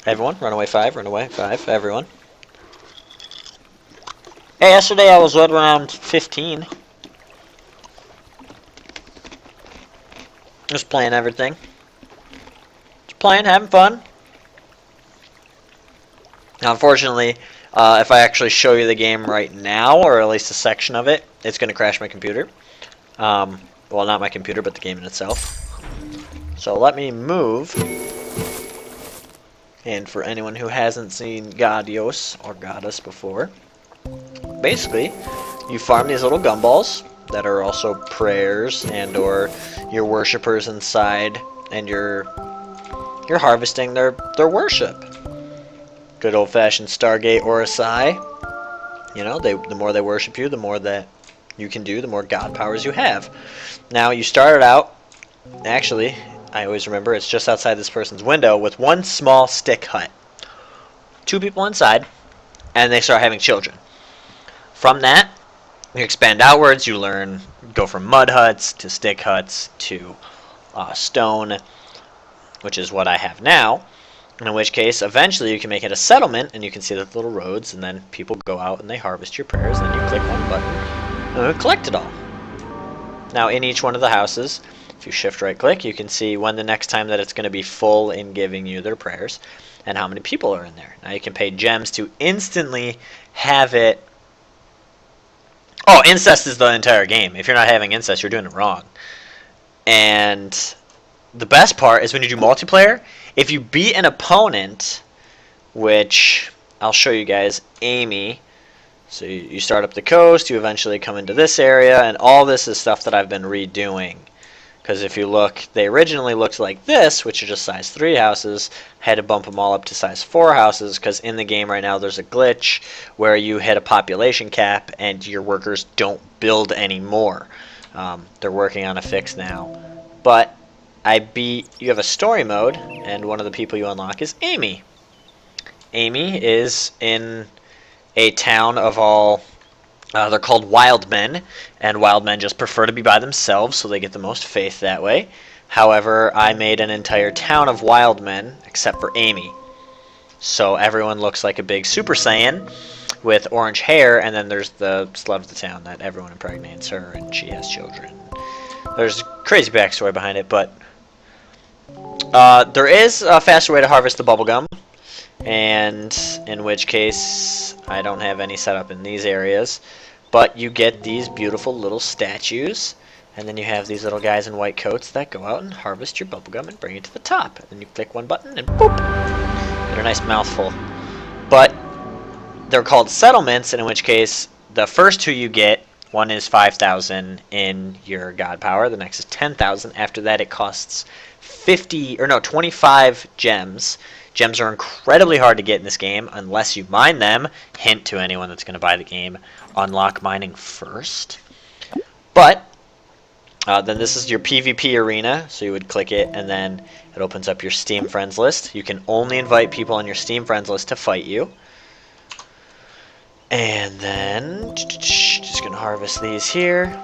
Everyone, runaway 5, runaway 5, everyone. Hey, yesterday I was right around 15. Just playing everything. Just playing, having fun. Now, unfortunately, if I actually show you the game right now, or at least a section of it, it's going to crash my computer. Well, not my computer, but the game in itself. So let me move. And for anyone who hasn't seen Godus or Godus before, basically, you farm these little gumballs that are also prayers and or your worshippers inside, and you're harvesting their worship. Good old-fashioned Stargate Orosai. You know, the more they worship you, the more that you can do, the more god powers you have. Now, you started out, actually, I always remember, it's just outside this person's window with one small stick hut. 2 people inside, and they start having children. From that, you expand outwards, you go from mud huts to stick huts to stone, which is what I have now. In which case, eventually you can make it a settlement, and you can see the little roads, and then people go out and they harvest your prayers, and then you click one button, and it'll collect it all. Now, in each one of the houses, if you shift right click, you can see when the next time that it's going to be full in giving you their prayers, and how many people are in there. Now, you can pay gems to instantly have it. Oh, incest is the entire game. If you're not having incest, you're doing it wrong. And the best part is when you do multiplayer, if you beat an opponent, which I'll show you guys, Amy. So you start up the coast, you eventually come into this area, and all this is stuff that I've been redoing. Because if you look, they originally looked like this, which are just size 3 houses. I had to bump them all up to size 4 houses, because in the game right now there's a glitch where you hit a population cap and your workers don't build anymore. They're working on a fix now. But you have a story mode, and one of the people you unlock is Amy. Amy is in a town of all, they're called wild men, and wild men just prefer to be by themselves, so they get the most faith that way. However, I made an entire town of wild men, except for Amy. So everyone looks like a big Super Saiyan with orange hair, and then there's the slut of the town that everyone impregnates her, and she has children. There's a crazy backstory behind it, but there is a faster way to harvest the bubblegum, and in which case I don't have any set up in these areas, but you get these beautiful little statues, and then you have these little guys in white coats that go out and harvest your bubblegum and bring it to the top, and then you click one button and boop, get a nice mouthful. But they're called settlements, and in which case the first 2 you get, one is 5,000 in your god power, the next is 10,000. After that it costs 25 gems. Gems are incredibly hard to get in this game unless you mine them. Hint to anyone that's going to buy the game, unlock mining first. But then this is your PvP arena, so you would click it and then it opens up your Steam friends list. You can only invite people on your Steam friends list to fight you. And then just going to harvest these here.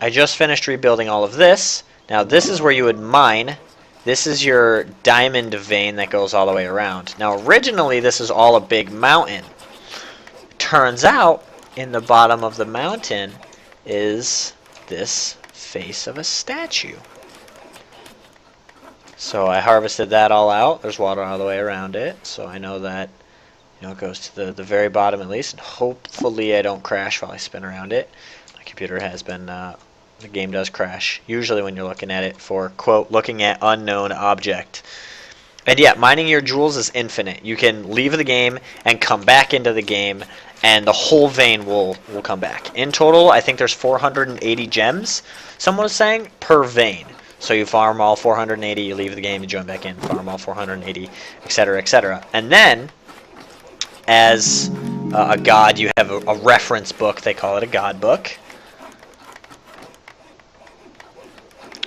I just finished rebuilding all of this. Now this is where you would mine. This is your diamond vein that goes all the way around. Now originally this is all a big mountain. Turns out in the bottom of the mountain is this face of a statue. So I harvested that all out. There's water all the way around it, so I know that it goes to the very bottom at least, and hopefully I don't crash while I spin around it. My computer has been the game does crash, usually when you're looking at it for, quote, looking at unknown object. And yeah, mining your jewels is infinite. You can leave the game and come back into the game, and the whole vein will come back. In total, I think there's 480 gems, someone was saying, per vein. So you farm all 480, you leave the game, you join back in, farm all 480, etc., etc. And then, as a god, you have a reference book. They call it a god book.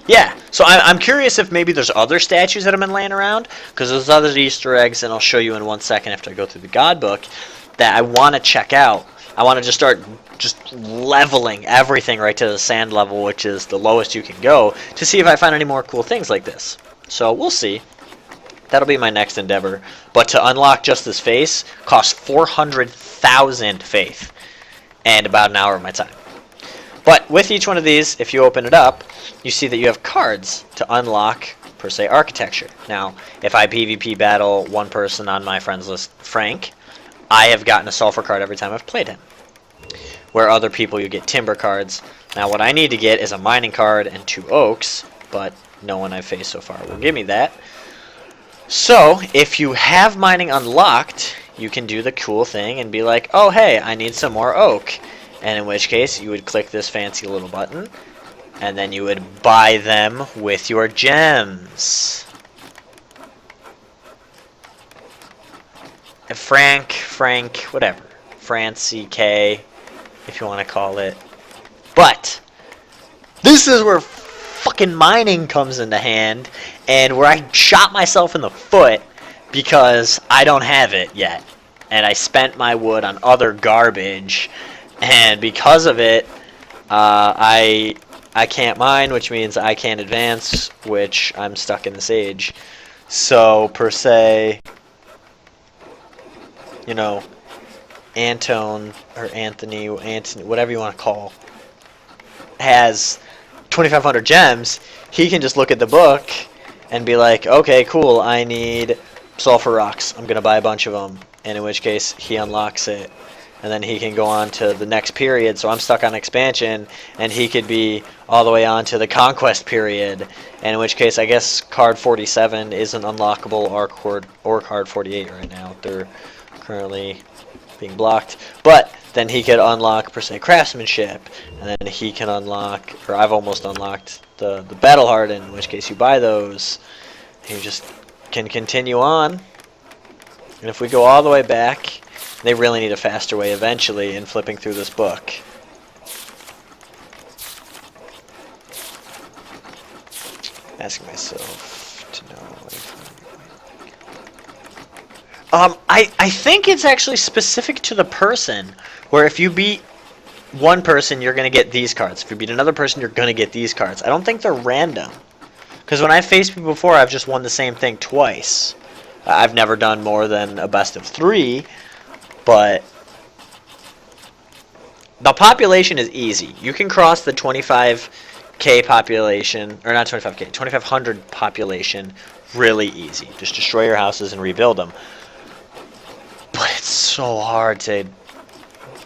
Yeah, so I'm curious if maybe there's other statues that have been laying around, because there's other Easter eggs, and I'll show you in 1 second after I go through the God book, that I want to check out. I want to just start leveling everything right to the sand level, which is the lowest you can go, to see if I find any more cool things like this. So we'll see. That'll be my next endeavor. But to unlock just this face costs 400,000 faith, and about an hour of my time. But with each one of these, if you open it up, you see that you have cards to unlock, per se, architecture. Now, if I PvP battle one person on my friends list, Frank, I have gotten a sulfur card every time I've played him. Where other people, you get timber cards. Now, what I need to get is a mining card and 2 oaks, but no one I've faced so far will give me that. So, if you have mining unlocked, you can do the cool thing and be like, oh, hey, I need some more oak. And in which case, you would click this fancy little button, and then you would buy them with your gems. Frank, whatever. Francie K, if you want to call it. But, this is where fucking mining comes into hand, and where I shot myself in the foot because I don't have it yet. And I spent my wood on other garbage, and because of it, I can't mine, which means I can't advance, which I'm stuck in this age. So, per se, you know, Antone, or Anthony, whatever you want to call, has 2,500 gems. He can just look at the book and be like, okay, cool, I need sulfur rocks. I'm going to buy a bunch of them. And in which case, he unlocks it. And then he can go on to the next period. So I'm stuck on expansion, and he could be all the way on to the conquest period. And in which case, I guess card 47 isn't unlockable, or card 48 right now. They're currently being blocked. But then he could unlock, per se, craftsmanship. And then he can unlock, or I've almost unlocked the battle harden, in which case you buy those. And you just can continue on. And if we go all the way back, they really need a faster way eventually in flipping through this book. Asking myself to know. I think it's actually specific to the person, where if you beat one person, you're going to get these cards. If you beat another person, you're going to get these cards. I don't think they're random. Because when I've faced people before, I've just won the same thing twice. I've never done more than a best of 3. But the population is easy. You can cross the 25k population, or not 25k, 2,500 population really easy. Just destroy your houses and rebuild them. But it's so hard to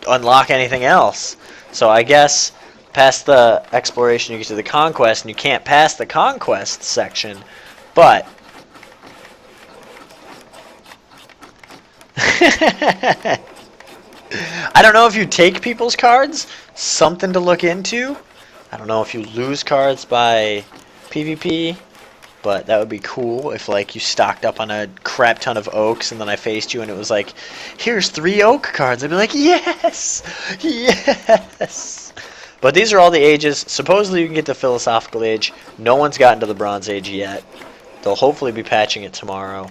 unlock anything else. So I guess past the exploration you get to the conquest, and you can't pass the conquest section. But I don't know if you take people's cards, something to look into. I don't know if you lose cards by PvP, but that would be cool if, like, you stocked up on a crap ton of oaks and then I faced you and it was like, here's 3 oak cards. I'd be like, yes! Yes! But these are all the ages. Supposedly you can get the philosophical age. No one's gotten to the bronze age yet. They'll hopefully be patching it tomorrow.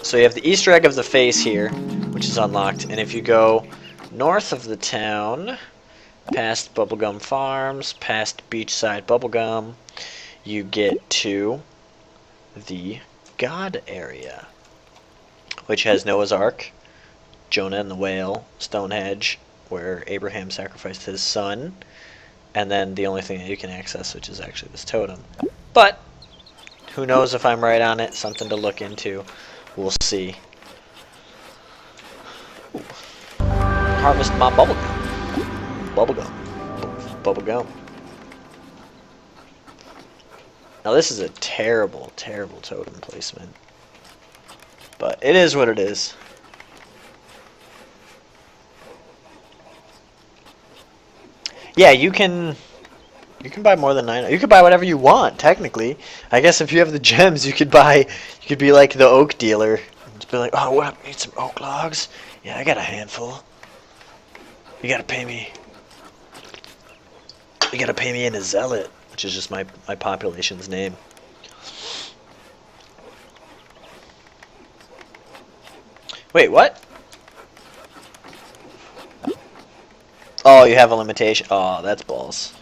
So you have the Easter Egg of the Face here, which is unlocked. And if you go north of the town, past Bubblegum Farms, past Beachside Bubblegum, you get to the God area, which has Noah's Ark, Jonah and the Whale, Stonehenge, where Abraham sacrificed his son, and then the only thing that you can access, which is actually this totem. But who knows if I'm right on it? Something to look into. We'll see. Ooh. Harvest my bubblegum. Bubblegum. Now this is a terrible, terrible totem placement. But it is what it is. Yeah, you can buy more than 9. You can buy whatever you want, technically. I guess if you have the gems, you could be like the oak dealer. Just be like, oh, what? Need some oak logs? Yeah, I got a handful. You gotta pay me. You gotta pay me in a zealot, which is just my population's name. Wait, what? Oh, you have a limitation. Oh, that's balls.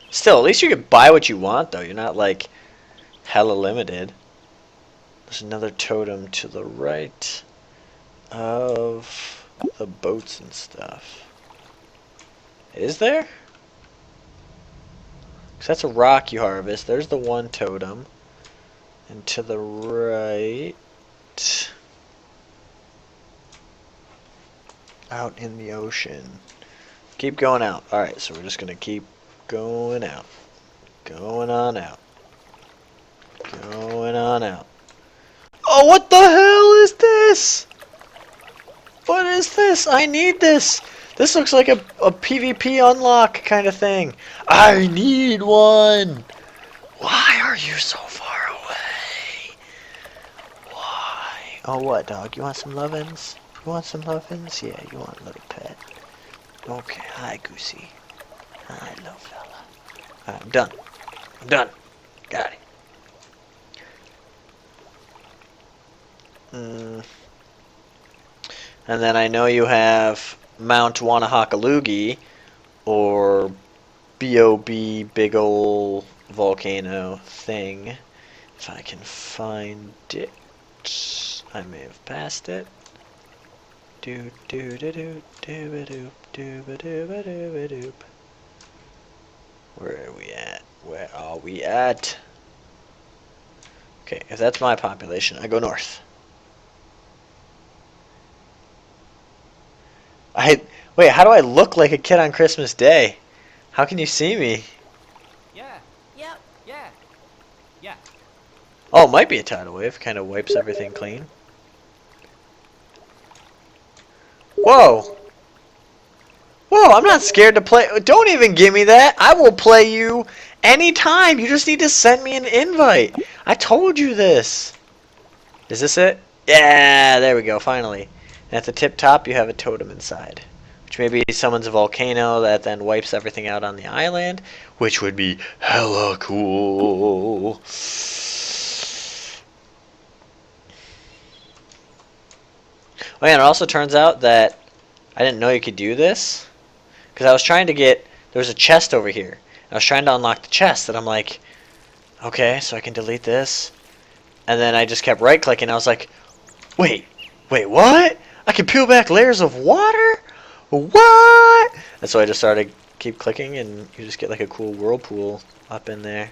Still, at least you can buy what you want, though. You're not, like, hella limited. There's another totem to the right of the boats and stuff. Is there? 'Cause that's a rock you harvest. There's the one totem. And to the right... out in the ocean. Keep going out. Alright, so we're just going to keep going out. Going on out. Going on out. Oh, what the hell is this? What is this? I need this. This looks like a PvP unlock kind of thing. I need one. Why are you so far away? Why? Oh, what, dog? You want some lovin's? You want some lovin's? Yeah, you want a little pet. Okay, hi, Goosey. Hi, little fella. Alright, I'm done. I'm done. Got it. And then I know you have Mount Wanahakalugi, or B.O.B. big ol' volcano thing. If I can find it. I may have passed it. Do do do do do do do do do do. Where are we at? Where are we at? Okay, if that's my population, I go north. Wait, how do I look like a kid on Christmas Day? How can you see me? Yeah. Yep. Yeah. Yeah. Oh, it might be a tidal wave. Kind of wipes everything clean. Whoa. Whoa, I'm not scared to play. Don't even give me that. I will play you anytime. You just need to send me an invite. I told you this. Is this it? Yeah, there we go, finally. And at the tip top, you have a totem inside. Which maybe summons a volcano that then wipes everything out on the island. Which would be hella cool. Oh yeah, and it also turns out that I didn't know you could do this. Because I was trying to get... There was a chest over here. I was trying to unlock the chest. And I'm like, okay, so I can delete this. And then I just kept right-clicking. I was like, wait, what? I can peel back layers of water? What? And so I just started keep clicking, and you just get like a cool whirlpool up in there.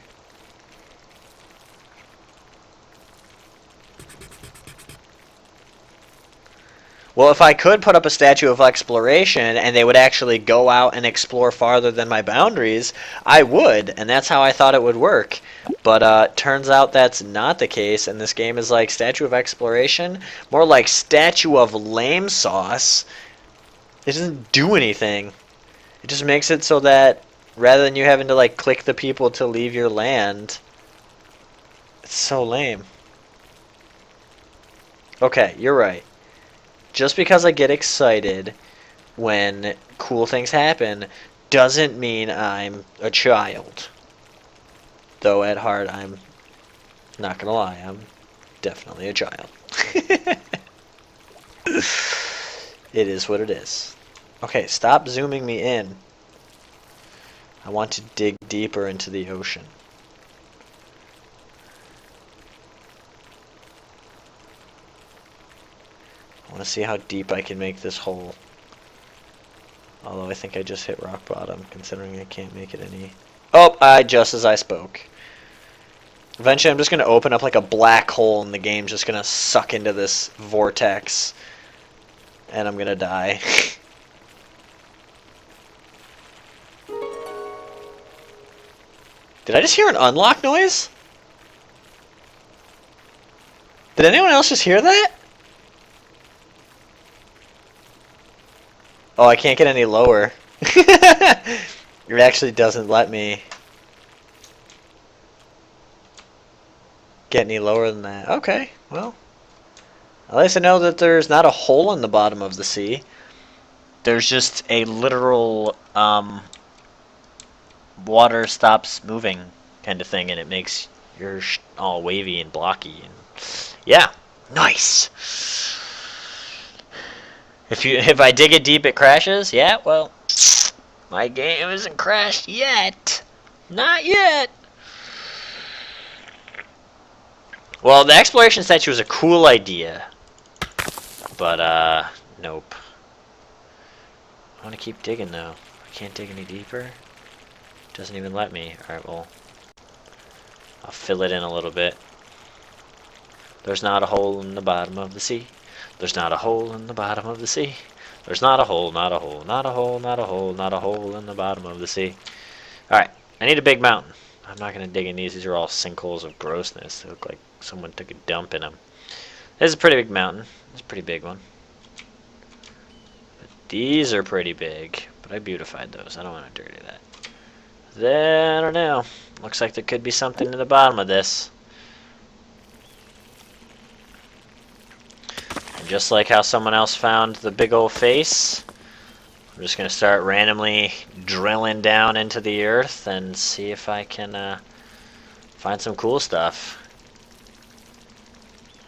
Well, if I could put up a statue of exploration and they would actually go out and explore farther than my boundaries, I would, and that's how I thought it would work. But turns out that's not the case, and this game is like statue of exploration, more like statue of lame sauce. It doesn't do anything. It just makes it so that rather than you having to like click the people to leave your land, it's so lame. Okay, you're right. Just because I get excited when cool things happen doesn't mean I'm a child. Though at heart, I'm not gonna lie, I'm definitely a child. It is what it is. Okay, stop zooming me in. I want to dig deeper into the ocean. I want to see how deep I can make this hole. Although I think I just hit rock bottom, considering I can't make it any... Oh, just as I spoke. Eventually I'm just going to open up like a black hole and the game's just going to suck into this vortex. And I'm going to die. Did I just hear an unlock noise? Did anyone else just hear that? Oh, I can't get any lower. It actually doesn't let me get any lower than that. Okay, well. At least I know that there's not a hole in the bottom of the sea. There's just a literal water stops moving kind of thing, and it makes yours all wavy and blocky. And yeah, nice. If I dig it deep, it crashes. Yeah, well, my game isn't crashed yet. Not yet. Well, the exploration statue was a cool idea, but nope. I want to keep digging though. I can't dig any deeper. Doesn't even let me. Alright, well, I'll fill it in a little bit. There's not a hole in the bottom of the sea. There's not a hole in the bottom of the sea. There's not a hole, not a hole, not a hole, not a hole, not a hole in the bottom of the sea. Alright, I need a big mountain. I'm not going to dig in these. These are all sinkholes of grossness. They look like someone took a dump in them. This is a pretty big mountain. It's a pretty big one. But these are pretty big. But I beautified those. I don't want to dirty that. Then, I don't know. Looks like there could be something in the bottom of this. And just like how someone else found the big old face, I'm just going to start randomly drilling down into the earth and see if I can find some cool stuff.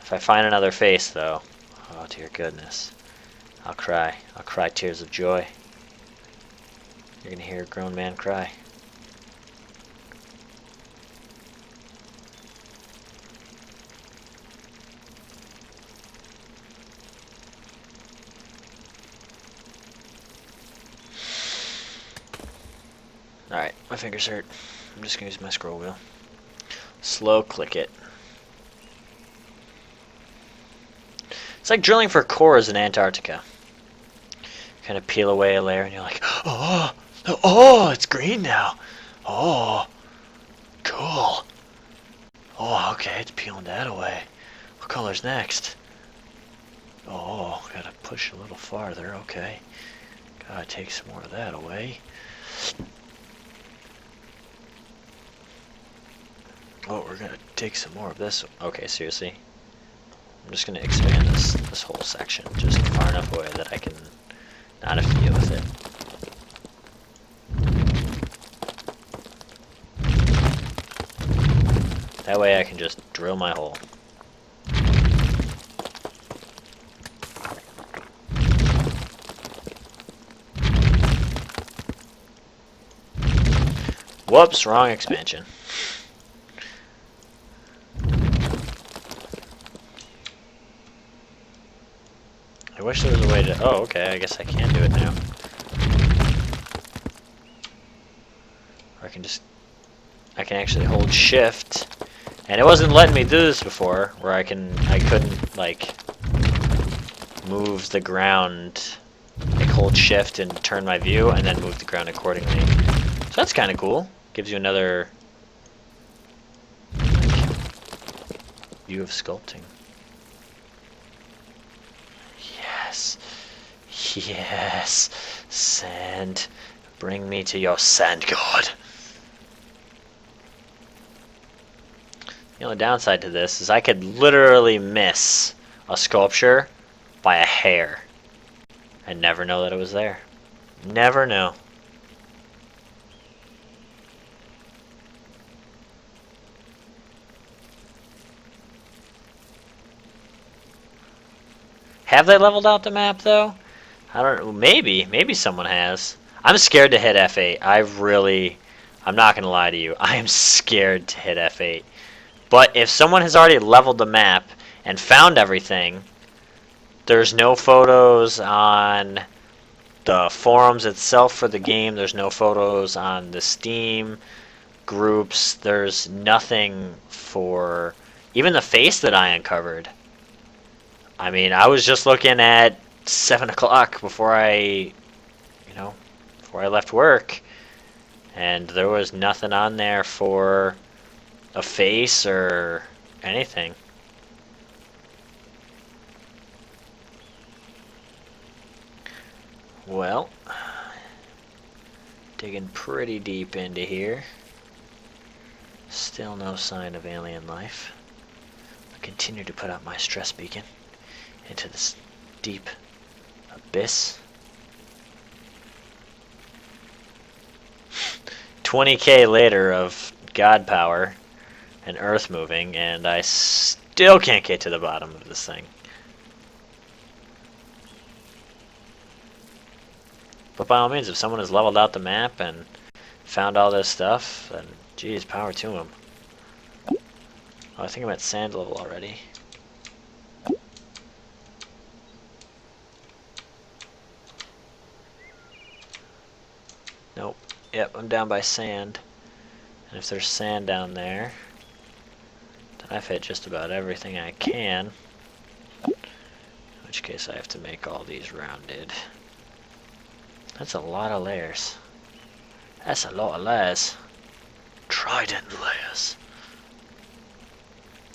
If I find another face, though, oh dear goodness, I'll cry. I'll cry tears of joy. You're going to hear a grown man cry. Alright, my fingers hurt. I'm just going to use my scroll wheel. Slow click it. It's like drilling for cores in Antarctica. Kind of peel away a layer and you're like, oh, oh, it's green now. Oh, cool. Oh, okay, it's peeling that away. What color's next? Oh, gotta push a little farther, okay. Gotta take some more of that away. Oh, we're gonna take some more of this. Okay, seriously. I'm just gonna expand this whole section just far enough away that I can not have to deal with it. That way I can just drill my hole. Whoops, wrong expansion. I wish there was a way to... Oh, okay, I guess I can do it now. Or I can actually hold shift. And it wasn't letting me do this before, where I couldn't, like, move the ground, like hold shift and turn my view, and then move the ground accordingly. So that's kind of cool. Gives you another, like, view of sculpting. Yes. Yes. Sand. Bring me to your sand god. The only downside to this is I could literally miss a sculpture by a hair and never know that it was there. Never know. Have they leveled out the map though? I don't know. Maybe someone has. I'm scared to hit F8. I'm not gonna lie to you. I am scared to hit F8. But if someone has already leveled the map and found everything, there's no photos on the forums itself for the game. There's no photos on the Steam groups. There's nothing for even the face that I uncovered. I mean, I was just looking at 7 o'clock before I left work, and there was nothing on there for a face or anything. Well, digging pretty deep into here. Still no sign of alien life. I continue to put out my stress beacon into this deep abyss. 20k later of god power and earth moving, and I still can't get to the bottom of this thing. But by all means, if someone has leveled out the map and found all this stuff, then geez, power to them. Oh, I think I'm at sand level already. Nope. Yep, I'm down by sand. And if there's sand down there, then I've hit just about everything I can. In which case I have to make all these rounded. That's a lot of layers. That's a lot of layers. Trident layers.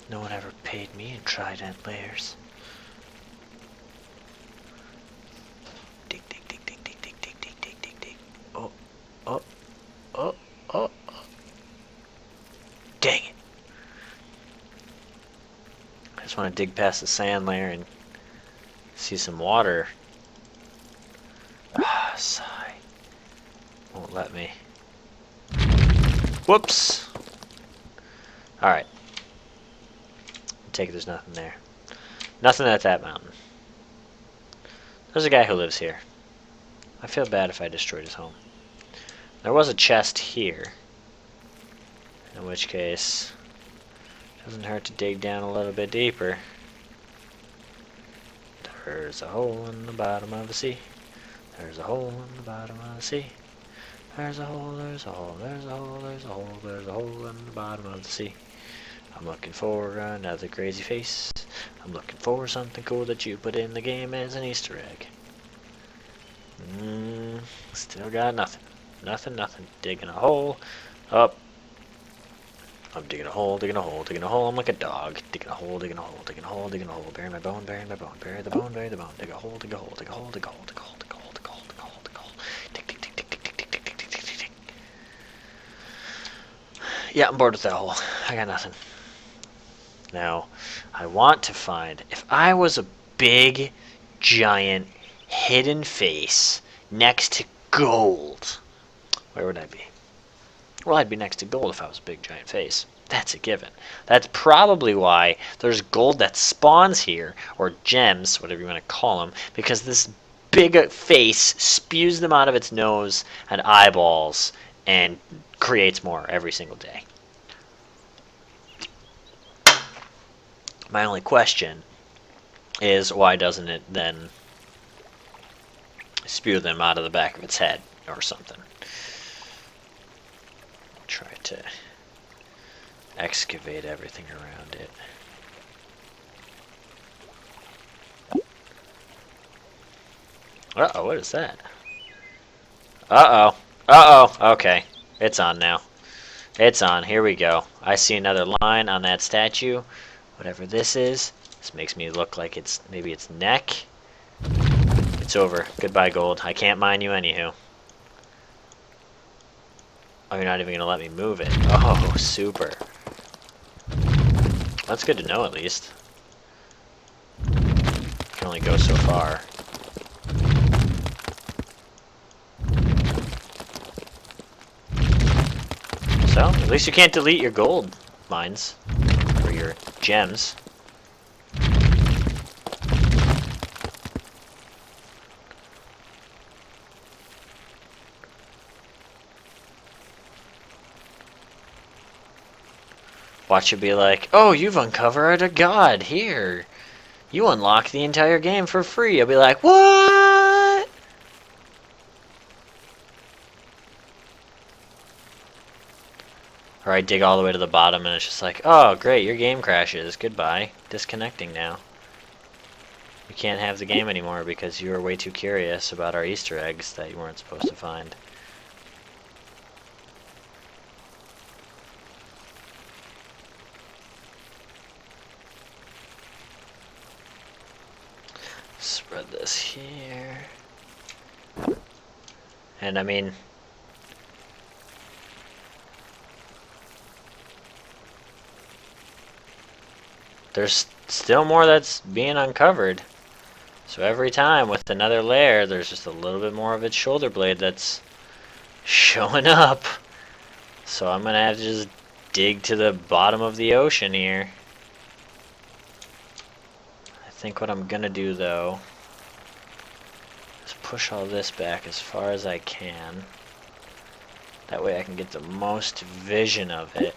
No one ever paid me in trident layers. Dig, dig, dig, dig, dig, dig, dig, dig, dig, dig, dig. Oh, oh, oh, oh, oh. Dang it. I just want to dig past the sand layer and see some water. Ah, sigh. Won't let me. Whoops. Alright. Take it there's nothing there. Nothing at that mountain. There's a guy who lives here. I feel bad if I destroyed his home. There was a chest here. In which case, it doesn't hurt to dig down a little bit deeper. There's a hole in the bottom of the sea. There's a hole in the bottom of the sea. There's a hole, there's a hole, there's a hole, there's a hole, there's a hole in the bottom of the sea. I'm looking for another crazy face. I'm looking for something cool that you put in the game as an Easter egg. Still got nothing. Nothing, nothing. Digging a hole. Up. I'm digging a hole, digging a hole, digging a hole. I'm like a dog. Digging a hole, digging a hole, digging a hole, digging a hole. Bury my bone, bury my bone, bury the bone, bury the bone. Dig a hole, dig a hole, dig a hole, dig a hole, dig a hole, dig a hole, dig a hole, dig a hole, dig a hole. Dig, dig, dig, dig, dig, dig, dig, dig, dig, dig, dig, dig. Yeah, I'm bored with that hole. I got nothing. Now, I want to find, if I was a big, giant, hidden face next to gold, where would I be? Well, I'd be next to gold if I was a big, giant face. That's a given. That's probably why there's gold that spawns here, or gems, whatever you want to call them, because this big face spews them out of its nose and eyeballs and creates more every single day. My only question is, why doesn't it then spew them out of the back of its head or something? Try to excavate everything around it. Uh-oh, what is that? Uh-oh. Uh-oh. Okay. It's on now. It's on. Here we go. I see another line on that statue. Whatever this is. This makes me look like it's maybe its neck. It's over. Goodbye, gold. I can't mine you anywho. Oh, you're not even going to let me move it. Oh, super. That's good to know, at least. Can only go so far. So, at least you can't delete your gold mines. Or your gems. Watch it be like, oh, you've uncovered a god here. You unlock the entire game for free. I'll be like, what? Or I dig all the way to the bottom and it's just like, oh, great, your game crashes. Goodbye. Disconnecting now. You can't have the game anymore because you were way too curious about our Easter eggs that you weren't supposed to find. Spread this here. And I mean, there's still more that's being uncovered. So every time with another layer, there's just a little bit more of its shoulder blade that's showing up. So I'm gonna have to just dig to the bottom of the ocean here. I think what I'm gonna do though is push all this back as far as I can. That way I can get the most vision of it.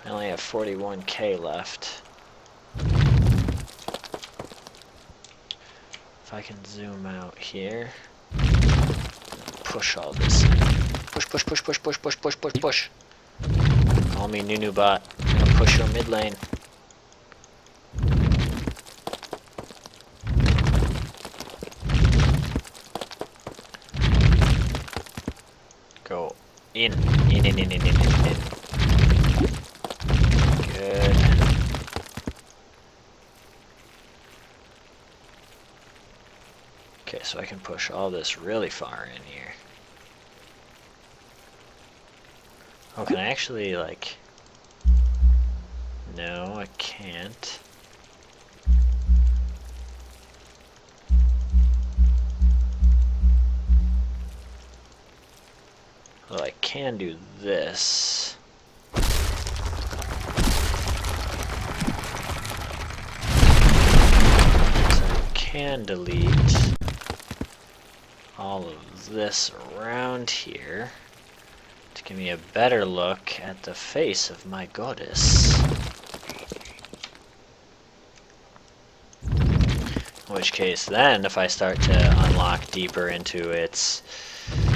I only have 41K left. If if I can zoom out here, push all this in. Push, push, push, push, push, push, push, push, push. Call me Nunu-bot. I'm gonna push your mid lane. Go in. In. Good. Okay, so I can push all this really far in here. Oh, can I actually, like... No, I can't. Well, I can do this. So I can delete all of this around here to give me a better look at the face of my Godus. In which case then, if I start to unlock deeper into its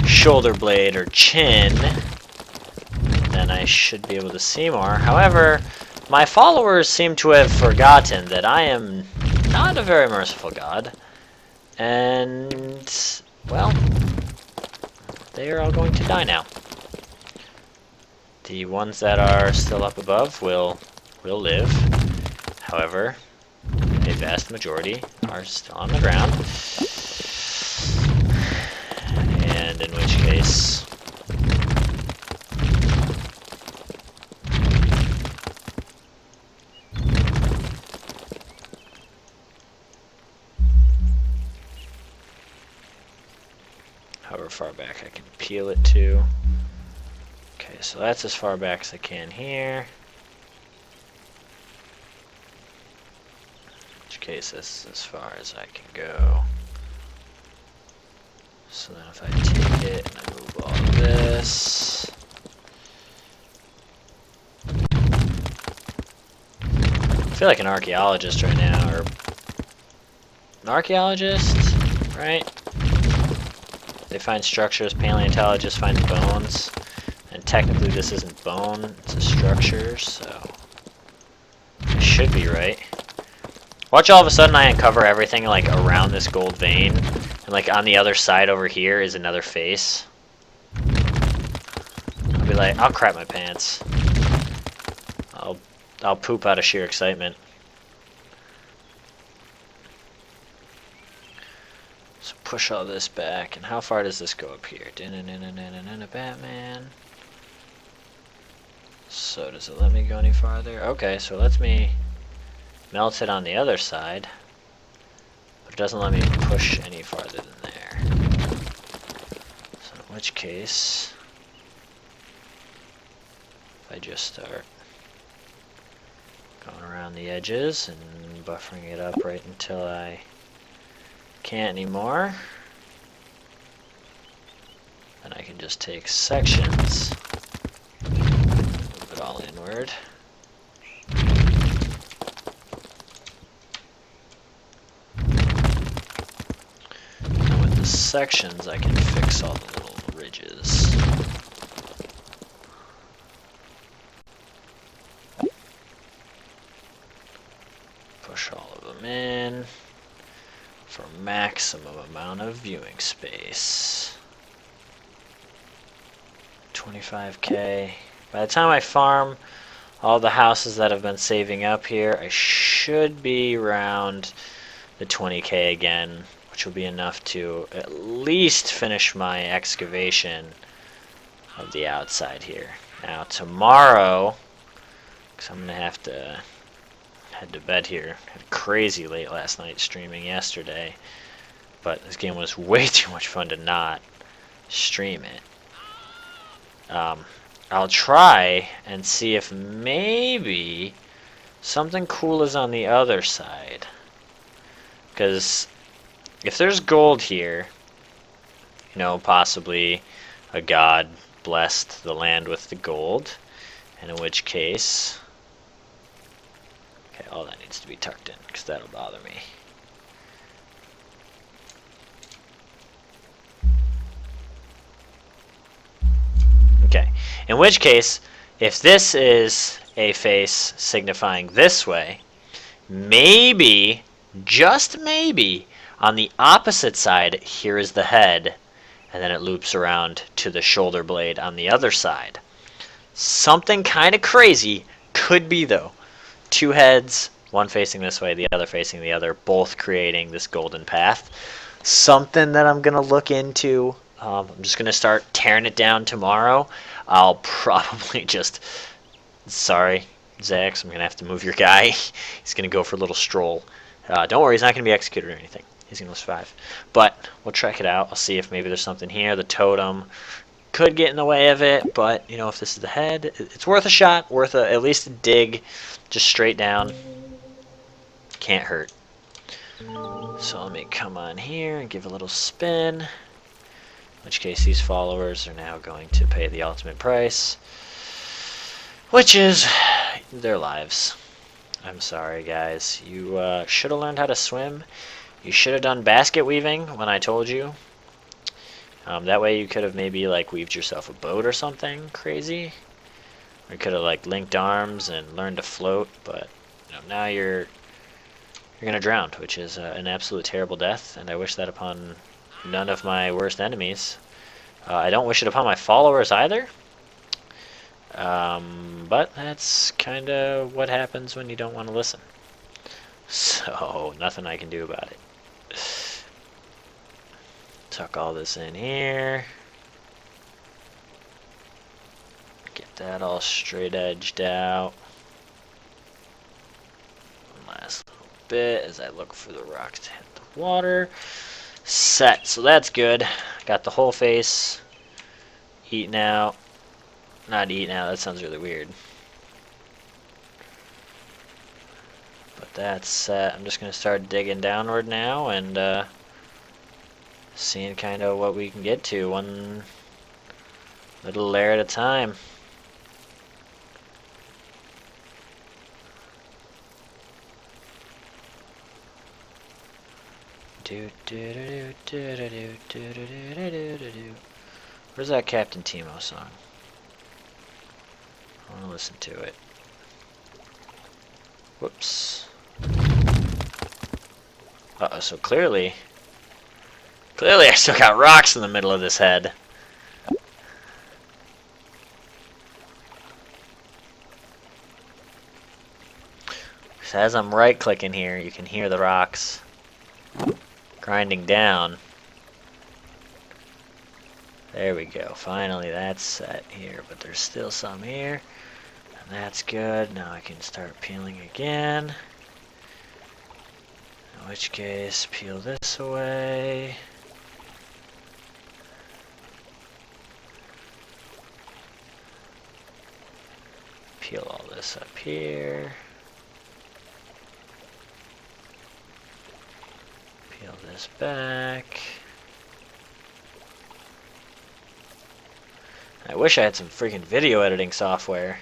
shoulder blade or chin, then I should be able to see more. However, my followers seem to have forgotten that I am not a very merciful god, and, well, they are all going to die now. The ones that are still up above will live. However, a vast majority are still on the ground. And in which case... however far back I can peel it to. Okay, so that's as far back as I can here. In which case this is as far as I can go. So then if I take it and I move all of this... I feel like an archaeologist right now, or... An archaeologist, right? They find structures, paleontologists find bones. And technically this isn't bone, it's a structure, so... I should be right. Watch all of a sudden I uncover everything like around this gold vein. And like on the other side over here is another face. I'll be like, I'll crap my pants. I'll poop out of sheer excitement. So push all this back, and how far does this go up here? Batman. So does it let me go any farther? Okay, so it lets me melt it on the other side. But it doesn't let me push any farther than there. So in which case, if I just start going around the edges and buffering it up right until I can't anymore, then I can just take sections, move it all inward. And with the sections I can fix all the little ridges. Push all of them in for maximum amount of viewing space. 25k. By the time I farm all the houses that have been saving up here, I should be around the 20k again, which will be enough to at least finish my excavation of the outside here. Now tomorrow, because I'm going to have to head to bed here. Had crazy late last night streaming yesterday, but this game was way too much fun to not stream it. I'll try and see if maybe something cool is on the other side, because if there's gold here, you know, possibly a god blessed the land with the gold, and in which case, okay, all that needs to be tucked in because that'll bother me. In which case, if this is a face signifying this way, maybe, just maybe, on the opposite side, here is the head, and then it loops around to the shoulder blade on the other side. Something kind of crazy could be, though. Two heads, one facing this way, the other facing the other, both creating this golden path. Something that I'm going to look into. I'm just going to start tearing it down tomorrow. I'll probably just... Sorry, Zax, I'm going to have to move your guy. He's going to go for a little stroll. Don't worry, he's not going to be executed or anything. He's going to survive. But we'll check it out. I'll see if maybe there's something here. The totem could get in the way of it, but, you know, if this is the head, it's worth a shot, worth at least a dig, just straight down. Can't hurt. So let me come on here and give a little spin. In which case these followers are now going to pay the ultimate price, which is their lives. I'm sorry, guys. You should have learned how to swim. You should have done basket weaving when I told you. That way you could have maybe like weaved yourself a boat or something crazy. Or you could have like linked arms and learned to float, but you know, now you're gonna drown, which is an absolute terrible death, and I wish that upon none of my worst enemies. I don't wish it upon my followers either. But that's kind of what happens when you don't want to listen. So, nothing I can do about it. Tuck all this in here. Get that all straight edged out. One last little bit as I look for the rock to hit the water. Set, so that's good. Got the whole face eaten out. Not eaten out, that sounds really weird. But that's set. I'm just going to start digging downward now and seeing kind of what we can get to, one little layer at a time. Where's that Captain Timo song? I want to listen to it. Whoops. Uh-oh, so clearly I still got rocks in the middle of this head. So as I'm right-clicking here, you can hear the rocks grinding down. There we go. Finally, that's set here, but there's still some here. And that's good. Now I can start peeling again. In which case, peel this away. Peel all this up here. Peel this back. I wish I had some freaking video editing software.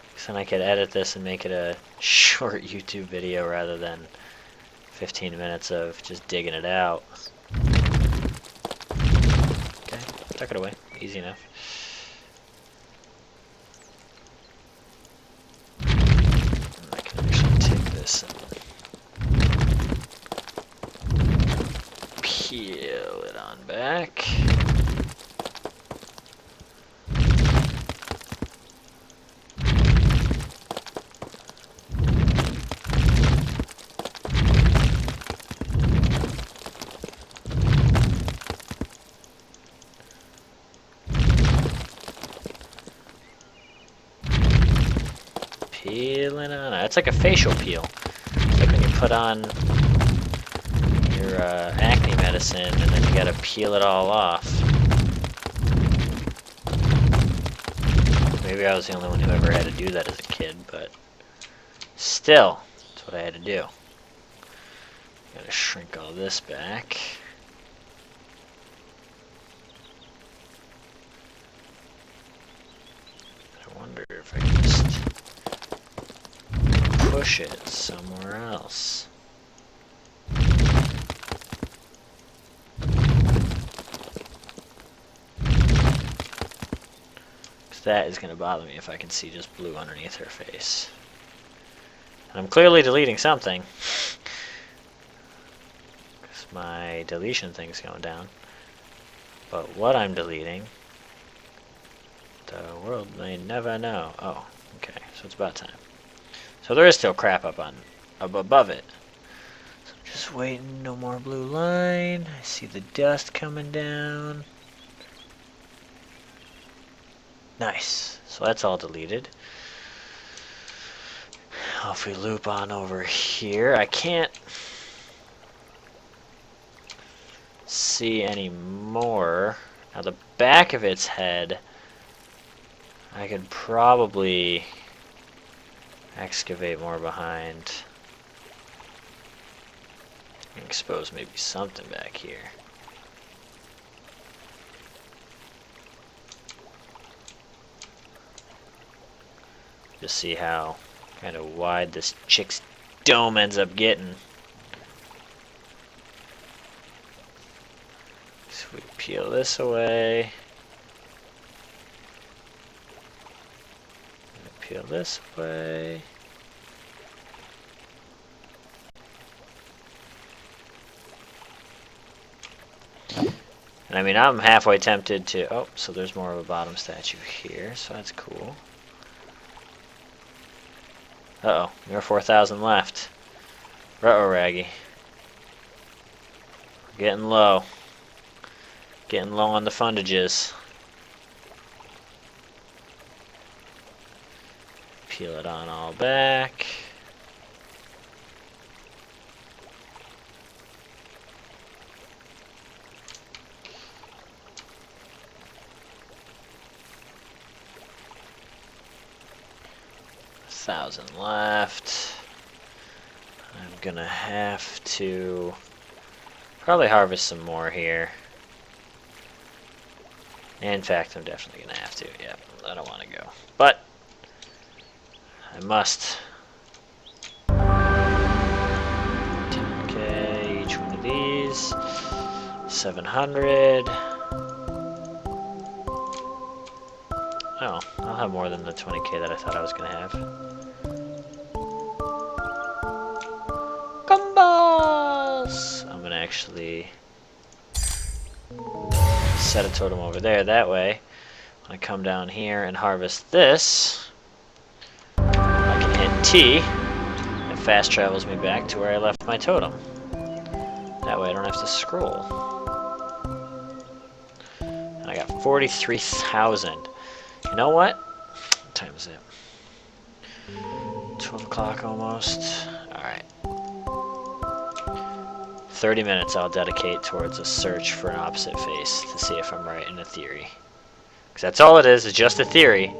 Because then I could edit this and make it a short YouTube video rather than 15 minutes of just digging it out. Okay, tuck it away. Easy enough. And I can actually take this and peel it on back. Peeling on. It's like a facial peel. It's like when you put on your acne medicine and then you gotta peel it all off. Maybe I was the only one who ever had to do that as a kid, but still, that's what I had to do. Gotta shrink all this back. I wonder if I can just push it somewhere else. that is going to bother me if I can see just blue underneath her face. And I'm clearly deleting something. Because my deletion thing's going down. But what I'm deleting, the world may never know. Oh, okay, so it's about time. So there is still crap up above it. So I'm just waiting, no more blue line. I see the dust coming down. Nice, so that's all deleted. Now if we loop on over here, I can't see any more. Now the back of its head, I could probably excavate more behind. Expose maybe something back here. Just see how kind of wide this chick's dome ends up getting. So we peel this away. Peel this away. And I mean, I'm halfway tempted to... Oh, so there's more of a bottom statue here, so that's cool. Uh-oh, there are 4,000 left. Ruh-oh, Raggy. Getting low. Getting low on the fundages. Peel it on all back. $1,000 left. I'm gonna have to probably harvest some more here. In fact, I'm definitely gonna have to. Yeah, I don't want to go, but I must. 10K each one of these. 700. Oh, I'll have more than the 20K that I thought I was gonna have. Combos! I'm gonna actually set a totem over there. That way, when I come down here and harvest this, I can hit T. It fast travels me back to where I left my totem. That way I don't have to scroll. And I got 43,000. You know what? What time is it? 12 o'clock almost. Alright. 30 minutes I'll dedicate towards a search for an opposite face to see if I'm right in a theory. Because that's all it is just a theory.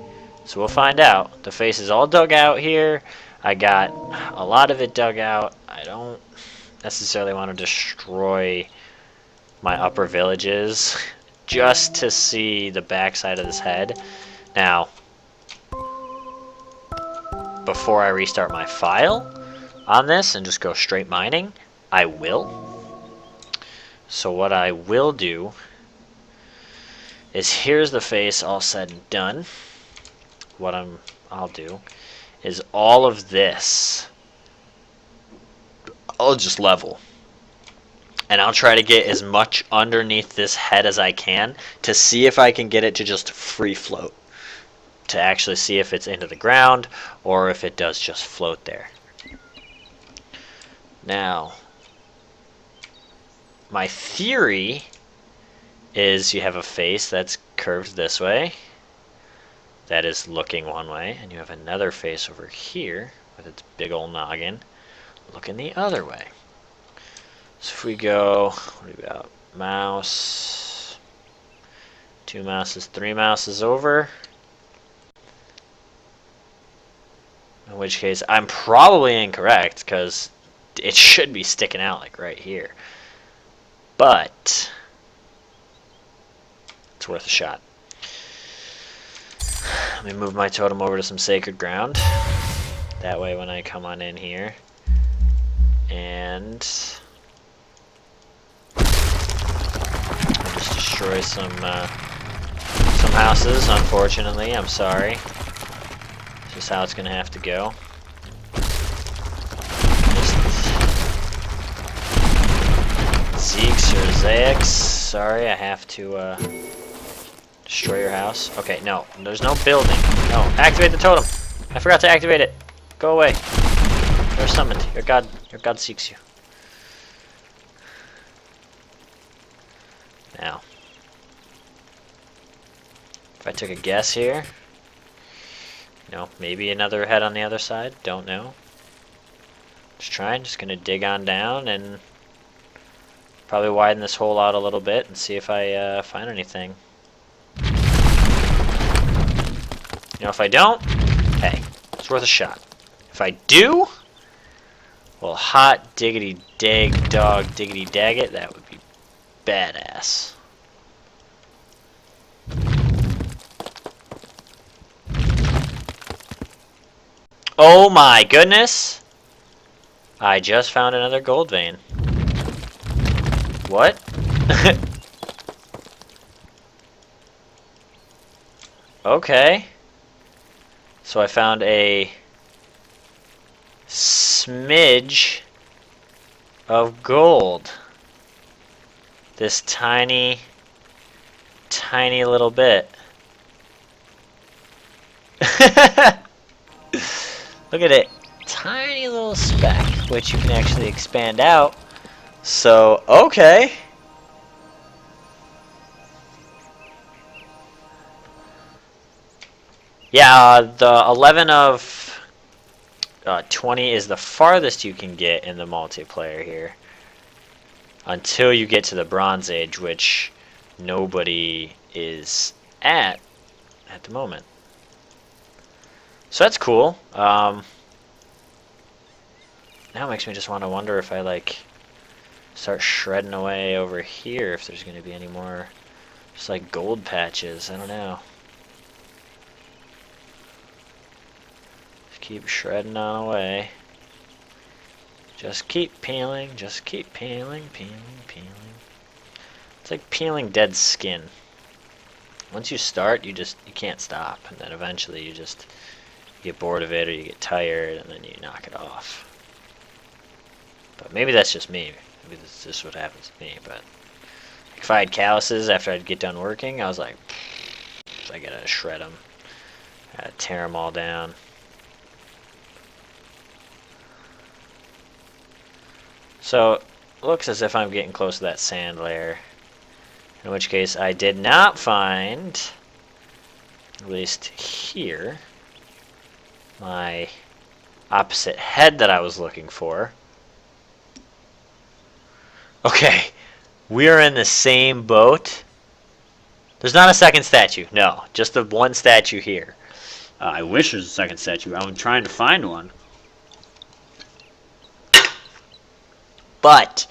So we'll find out. The face is all dug out here. I got a lot of it dug out. I don't necessarily want to destroy my upper villages just to see the backside of this head. Now, before I restart my file on this and just go straight mining, I will. So what I will do is, here's the face all said and done. What I'll do is all of this I'll just level. And I'll try to get as much underneath this head as I can to see if I can get it to just free float. To actually see if it's into the ground or if it does just float there. Now, my theory is you have a face that's curved this way, that is looking one way, and you have another face over here with its big old noggin looking the other way. So if we go, what do we got? Mouse, 2 mouses, 3 mouses over. In which case, I'm probably incorrect, because it should be sticking out like right here. But it's worth a shot. Let me move my totem over to some sacred ground. That way when I come on in here and I'll just destroy some some houses, unfortunately. I'm sorry. It's just how it's gonna have to go. Zeeks or Zax. Sorry, I have to destroy your house. Okay, no, there's no building. No, activate the totem. I forgot to activate it. Go away. You're summoned. Your god seeks you. Now, if I took a guess here, maybe another head on the other side. Don't know. Just trying. Just gonna dig on down and probably widen this hole out a little bit and see if I find anything. If I don't, hey, it's worth a shot. If I do, well, hot diggity dag dog diggity dag it, that would be badass. Oh my goodness! I just found another gold vein. What? Okay. So I found a smidge of gold. This tiny, tiny little bit. Look at it. Tiny little speck, which you can actually expand out. So, okay. Yeah, the 11 of 20 is the farthest you can get in the multiplayer here. Until you get to the Bronze Age, which nobody is at the moment. So that's cool. Now it makes me just want to wonder if I like start shredding away over here, if there's going to be any more just like gold patches. I don't know. Just keep shredding on away. Just keep peeling, peeling. It's like peeling dead skin. Once you start, you can't stop, and then eventually you get bored of it, or you get tired, and then you knock it off. But maybe that's just me. Maybe that's just what happens to me. But if I had calluses after I'd get done working, I was like, I gotta shred them. I gotta tear them all down. So, it looks as if I'm getting close to that sand layer. In which case, I did not find, at least here, my opposite head that I was looking for. Okay, we are in the same boat. There's not a second statue. No, just the one statue here. I wish there's a second statue. I'm trying to find one. But,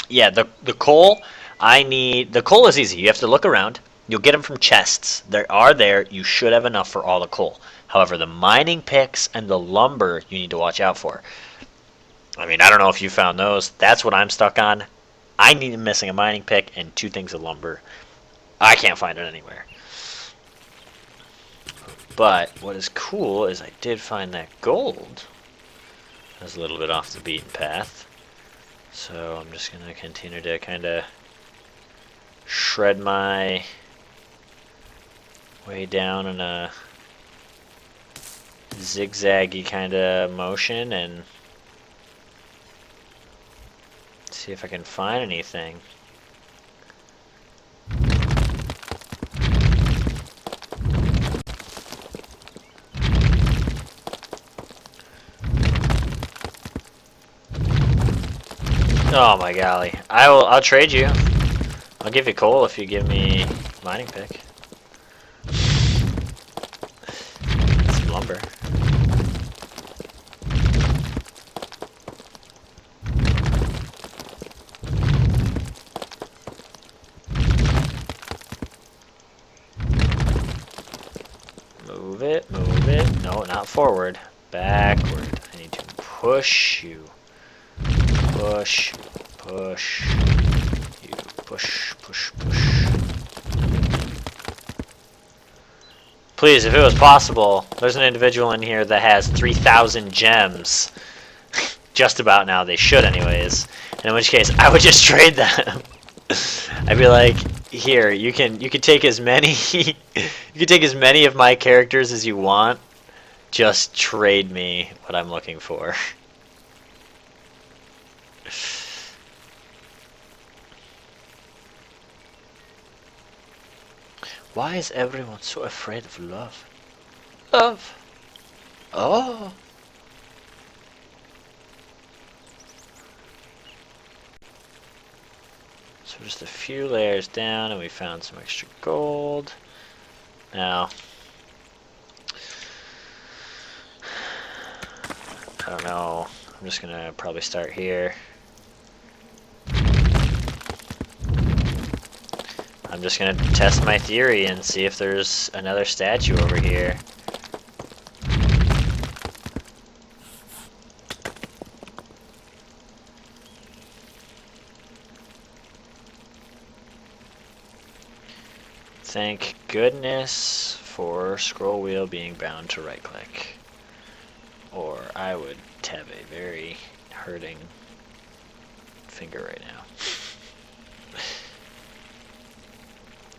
yeah, the coal, the coal is easy. You have to look around. You'll get them from chests. They are there. You should have enough for all the coal. However, the mining picks and the lumber you need to watch out for. I mean, I don't know if you found those. That's what I'm stuck on. I'm missing a mining pick and 2 things of lumber. I can't find it anywhere. But what is cool is I did find that gold. That's a little bit off the beaten path. So I'm just going to continue to kind of shred my way down in a zigzaggy kind of motion and see if I can find anything. Oh my golly. I'll trade you. I'll give you coal if you give me mining pick. Some lumber. Move it, move it. No, not forward. Backward. I need to push you. Push, push, you Push, push, push. Please, if it was possible, there's an individual in here that has 3,000 gems. Just about now, they should anyways. And in which case, I would just trade them. I'd be like, here, you can take as many you can take as many of my characters as you want. Just trade me what I'm looking for. Why is everyone so afraid of love? Love. Oh. So just a few layers down and we found some extra gold. Now, I don't know. I'm just gonna probably start here. I'm just gonna test my theory and see if there's another statue over here. Thank goodness for scroll wheel being bound to right click. Or I would have a very hurting finger right now.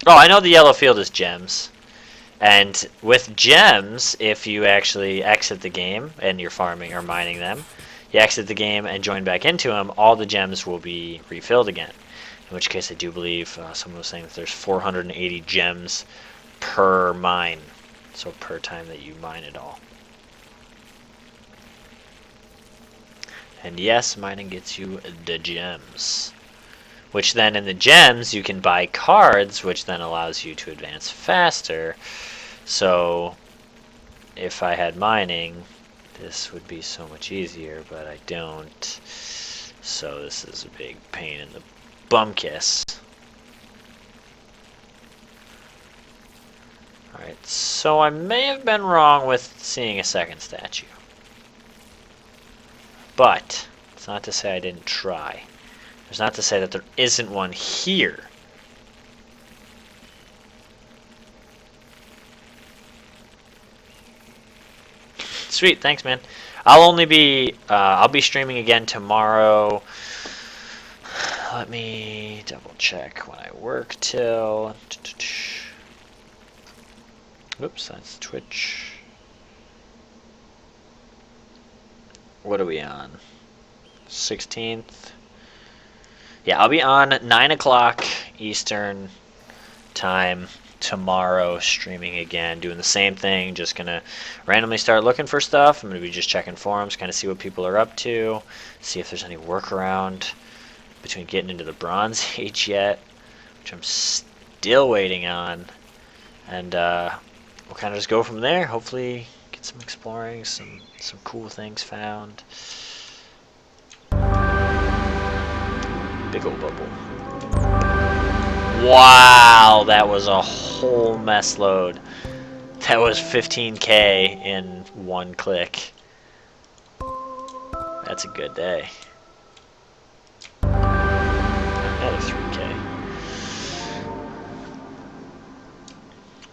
Oh, I know the yellow field is gems. And with gems, if you actually exit the game and you're farming or mining them, you exit the game and join back into them, all the gems will be refilled again. In which case I do believe someone was saying that there's 480 gems per mine. So per time that you mine it all. And yes, mining gets you the gems. Which then in the gems you can buy cards, which then allows you to advance faster. So if I had mining, this would be so much easier, but I don't. So this is a big pain in the bumkiss. Alright, so I may have been wrong with seeing a second statue. But it's not to say I didn't try. It's not to say that there isn't one here. Sweet, thanks, man. I'll be streaming again tomorrow. Let me double check when I work till. Oops, that's Twitch. What are we on? 16th. Yeah, I'll be on 9 o'clock Eastern time tomorrow, streaming again, doing the same thing. Just gonna randomly start looking for stuff. I'm gonna be just checking forums, kind of see what people are up to, see if there's any workaround between getting into the Bronze Age yet, which I'm still waiting on, and we'll kind of just go from there. Hopefully, get some exploring, some cool things found. Big old bubble. Wow, that was a whole mess load. That was 15k in one click. That's a good day. Another 3k.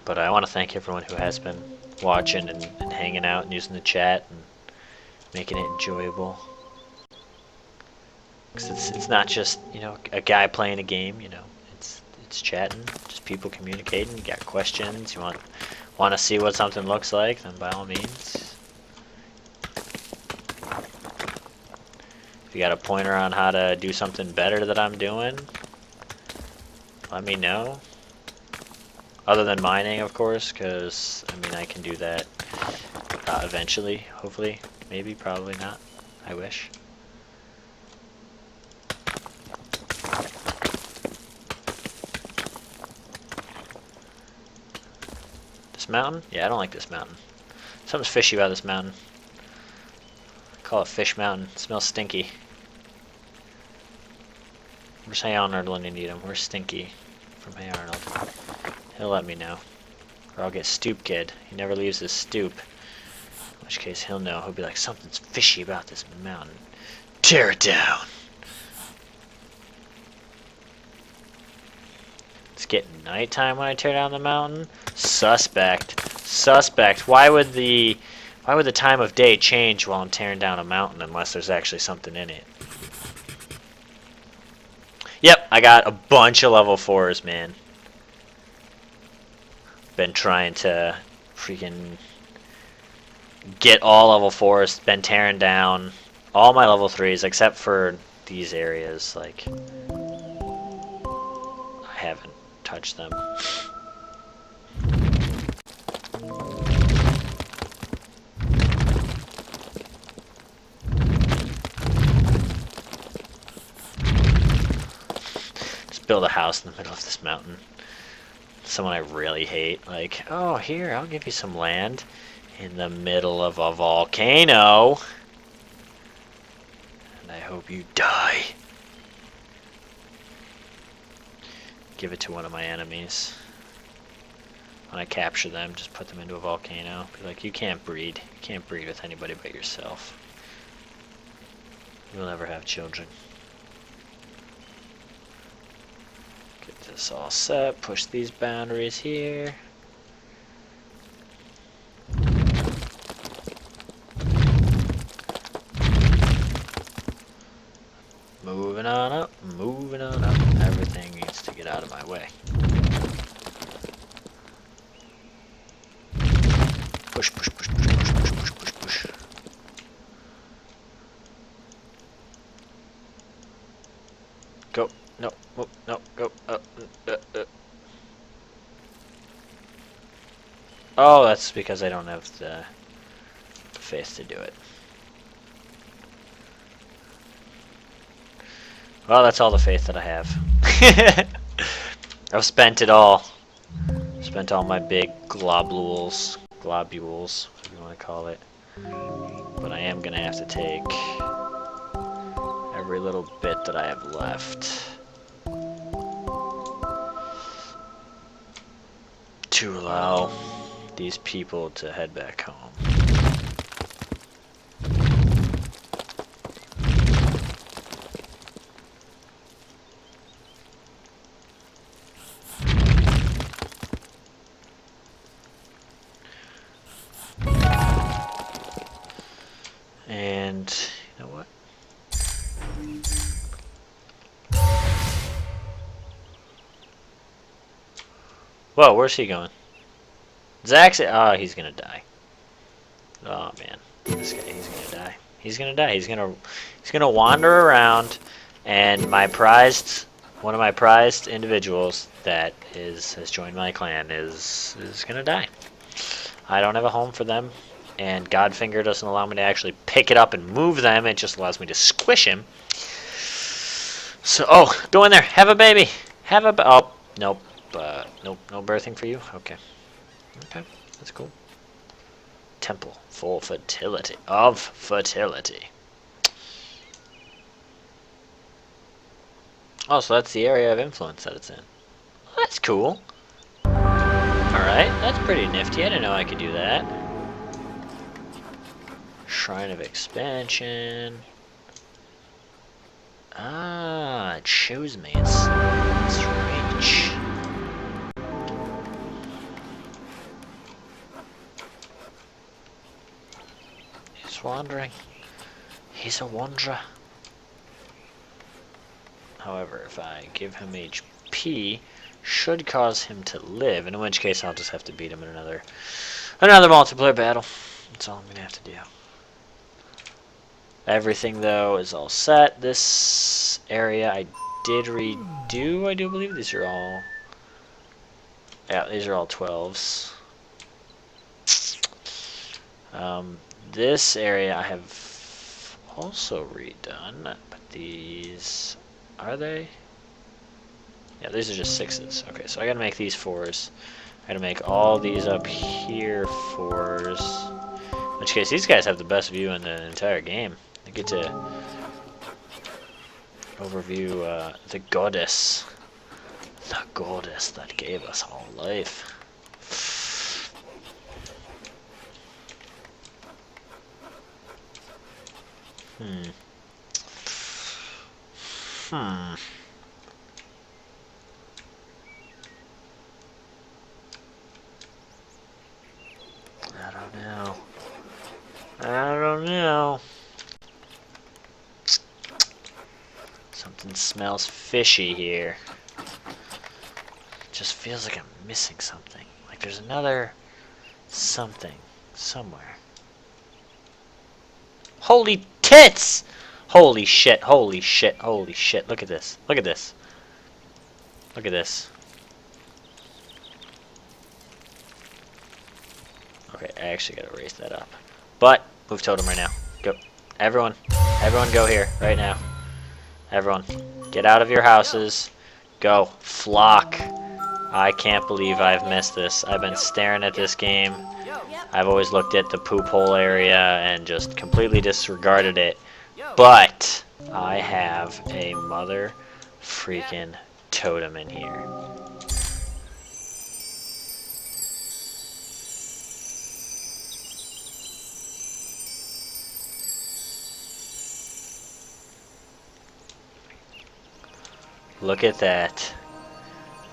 But I want to thank everyone who has been watching and hanging out and using the chat and making it enjoyable. Because it's not just, you know, a guy playing a game, you know. It's chatting, just people communicating. You got questions, you want to see what something looks like, then by all means. If you got a pointer on how to do something better that I'm doing, let me know. Other than mining, of course, because, I mean, I can do that eventually, hopefully. Maybe, probably not. I wish. This mountain? Yeah, I don't like this mountain. Something's fishy about this mountain. I call it Fish Mountain. It smells stinky. Where's Hey Arnold when you need him? Where's Stinky from Hey Arnold? He'll let me know. Or I'll get Stoop Kid. He never leaves his stoop. In which case he'll know. He'll be like, something's fishy about this mountain. Tear it down! It's getting nighttime when I tear down the mountain. Suspect. Suspect. Why would the time of day change while I'm tearing down a mountain unless there's actually something in it? Yep, I got a bunch of level 4s, man. Been trying to freaking get all level 4s. Been tearing down all my level 3s except for these areas. Like, I haven't touched them. Just build a house in the middle of this mountain. Someone I really hate. Like, oh, here, I'll give you some land in the middle of a volcano. And I hope you die. Give it to one of my enemies. When I capture them, just put them into a volcano. Be like, you can't breed. You can't breed with anybody but yourself. You'll never have children. Get this all set. Push these boundaries here. Moving on up, moving on up. Everything needs to get out of my way. Push, push, push, push, push, push, push, push, push. Go. No. Oh, no. Go. Oh, that's because I don't have the faith to do it. Well, that's all the faith that I have. I've spent it all. Spent all my big globules, whatever you want to call it. But I am going to have to take every little bit that I have left to allow these people to head back home. And you know what? Whoa, where's he going? Zach's. Oh, he's gonna die. Oh man, this guy, he's gonna die. He's gonna die. He's gonna wander around, and one of my prized individuals that has joined my clan is gonna die. I don't have a home for them. And Godfinger doesn't allow me to actually pick it up and move them. It just allows me to squish him. So, oh, go in there. Have a baby. Oh, nope. Nope. No birthing for you? Okay. Okay. That's cool. Temple for fertility. Of fertility. Oh, so that's the area of influence that it's in. Well, that's cool. Alright. That's pretty nifty. I didn't know I could do that. Shrine of Expansion. Ah, it shows me its reach. He's wandering. He's a wanderer. However, if I give him HP, should cause him to live, in which case I'll just have to beat him in another multiplayer battle. That's all I'm gonna have to do. Everything, though, is all set. This area I did redo, I do believe. These are all... Yeah, these are all 12s. This area I have also redone, but these... Are they? Yeah, these are just 6s. Okay, so I gotta make these 4s. I gotta make all these up here 4s. In which case, these guys have the best view in the entire game. I get to overview the Godus. The Godus that gave us all life. Something smells fishy here. Just feels like I'm missing something. Like there's another something somewhere. Holy tits! Holy shit, holy shit, holy shit. Look at this. Look at this. Look at this. Okay, I actually gotta raise that up. But, move totem right now. Go. Everyone go here, right now. Everyone, get out of your houses. Go. Flock. I can't believe I've missed this. I've been staring at this game. I've always looked at the poop hole area and just completely disregarded it. But I have a mother freaking totem in here. Look at that.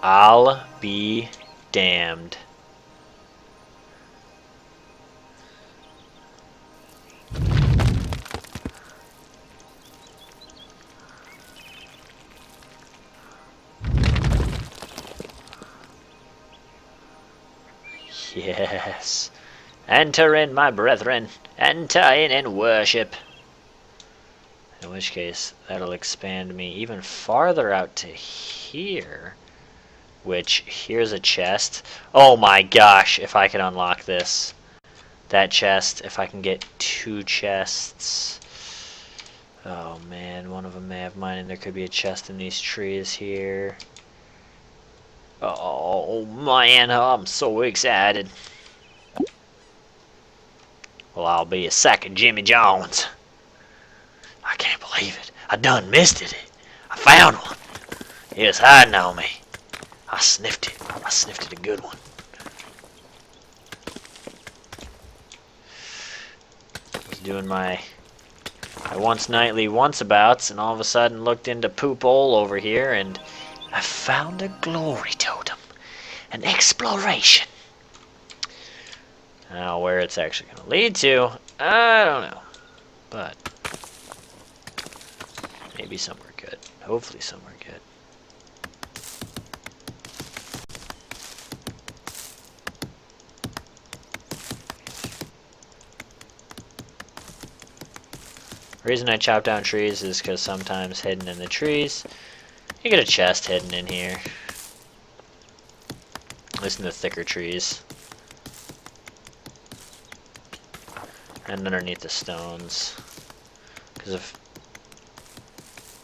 I'll be damned. Yes. Enter in, my brethren. Enter in and worship. In which case, that'll expand me even farther out to here. Which, here's a chest. Oh my gosh, if I can unlock this. That chest, if I can get 2 chests. Oh man, one of them may have mine, and there could be a chest in these trees here. Oh man, I'm so excited. Well, I'll be a sack of Jimmy Jones. I can't believe it. I done missed it. I found one. It was hiding on me. I sniffed it. I sniffed it a good one. I was doing my once nightly onceabouts, and all of a sudden looked into poop hole over here, and I found a glory totem. An exploration. Now, where it's actually going to lead to, I don't know. But maybe somewhere good. Hopefully somewhere good. The reason I chop down trees is because sometimes hidden in the trees, you get a chest hidden in here. At least in the thicker trees. And underneath the stones. Because if...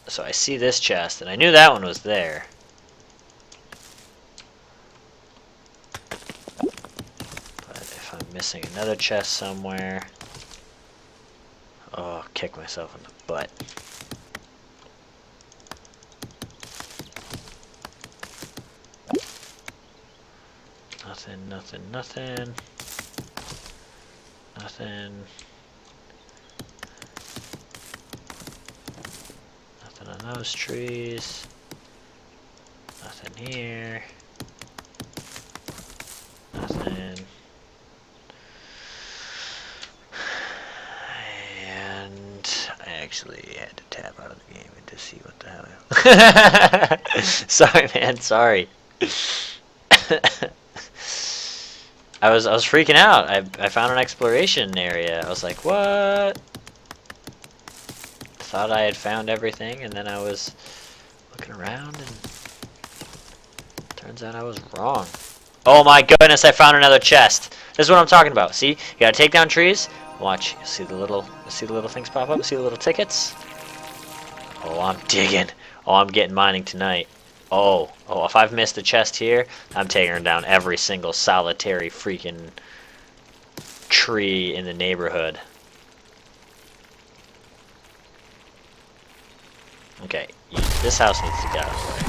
So I see this chest, and I knew that one was there. But if I'm missing another chest somewhere... Oh, I'll kick myself in the butt. Nothing, nothing, nothing. Nothing. Nothing on those trees. Nothing here. Nothing. And I actually had to tap out of the game to see what the hell. Sorry, man. Sorry. I was freaking out. I found an exploration area. I was like, what? Thought I had found everything, and then I was looking around, and turns out I was wrong. Oh my goodness! I found another chest. This is what I'm talking about. See, you gotta take down trees. Watch. You see the little things pop up. See the little tickets. Oh, I'm digging. Oh, I'm getting mining tonight. Oh, if I've missed a chest here, I'm taking down every single solitary freaking tree in the neighborhood. Okay, this house needs to get out of the way.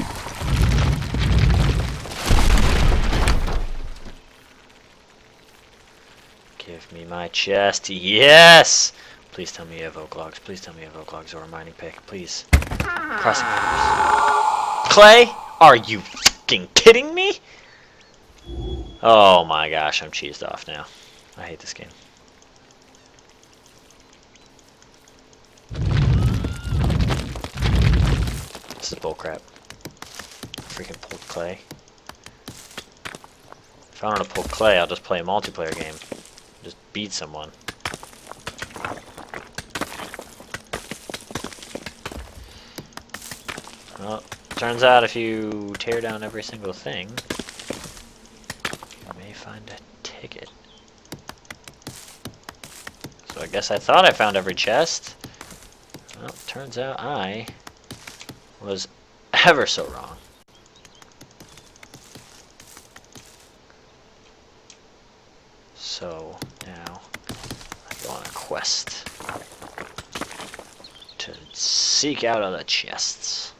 Give me my chest. Yes! Please tell me you have oak logs. Please tell me you have oak logs or a mining pick. Please. Cross my fingers. Clay? Are you fucking kidding me? Oh my gosh, I'm cheesed off now. I hate this game. This is bullcrap. Freaking pulled clay. If I want to pull clay, I'll just play a multiplayer game. Just beat someone. Well, turns out if you tear down every single thing, you may find a ticket. So I guess I thought I found every chest. Well, turns out I was ever so wrong. So now I go on a quest to seek out other chests.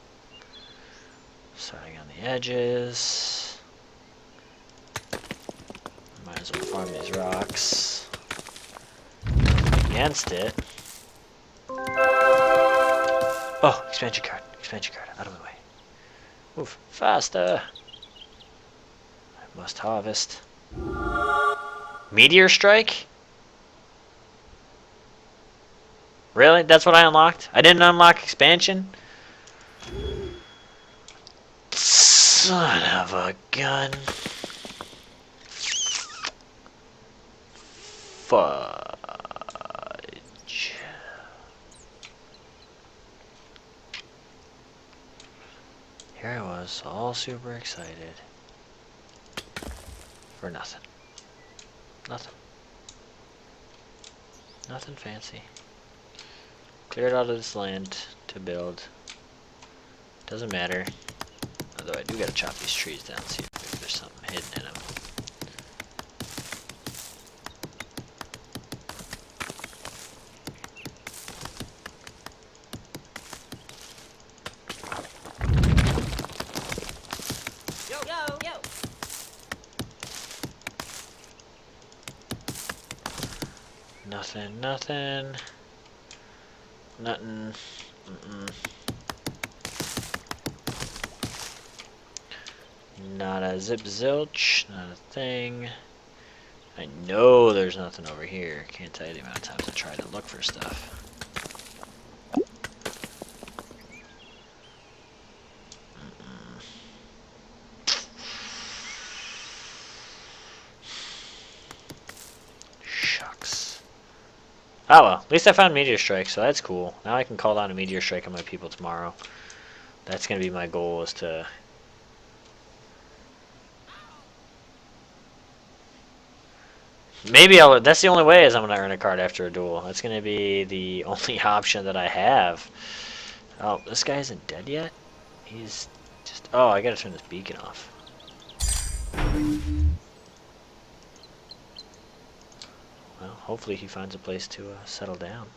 Starting on the edges. Might as well farm these rocks. Against it. Oh, expansion card. Expansion card. Out of my way. Move faster. I must harvest. Meteor strike? Really? That's what I unlocked? I didn't unlock expansion? Son of a gun. Fudge. Here I was, all super excited. For nothing. Nothing. Nothing fancy. Cleared out of this land to build. Doesn't matter. Although I do gotta chop these trees down, see if maybe there's something hidden in them. Yo. Nothing. Nothing. Not a zip zilch, not a thing. I know there's nothing over here. Can't tell you the amount of times I tried to look for stuff. Shucks. Oh well, at least I found Meteor Strike, so that's cool. Now I can call down a Meteor Strike on my people tomorrow. That's gonna be my goal, is to... Maybe I'll... That's the only way, is I'm gonna earn a card after a duel. That's gonna be the only option that I have. Oh, this guy isn't dead yet? He's just... Oh, I gotta turn this beacon off. Well, hopefully he finds a place to settle down.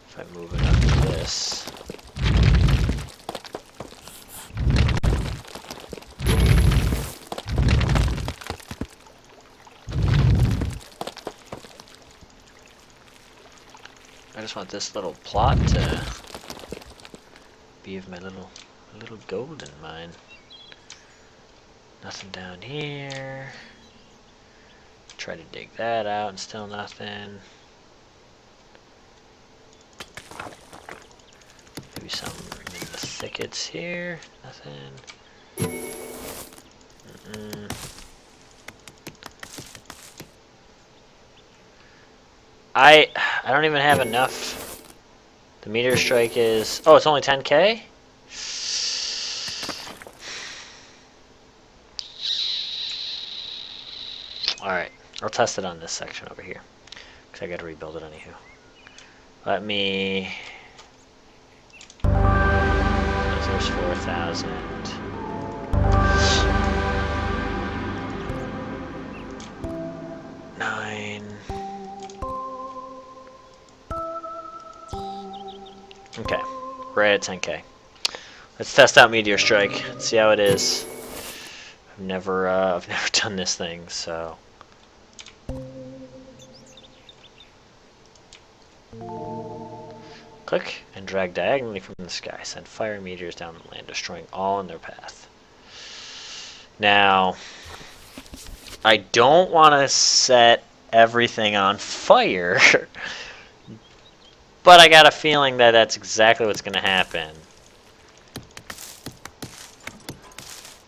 If I move it up to this... I just want this little plot to be of my little golden mine. Nothing down here. Try to dig that out and still nothing. Maybe some in the thickets here. Nothing. I don't even have enough. The meteor strike is... Oh, it's only 10k? Alright, I'll test it on this section over here. Because I gotta rebuild it anywho. Let me... There's 4,000. Okay, we're at 10k. Let's test out Meteor Strike. See how it is. I've never done this thing, so. Click and drag diagonally from the sky. Send fire meteors down the land, destroying all in their path. Now, I don't want to set everything on fire. But I got a feeling that that's exactly what's going to happen.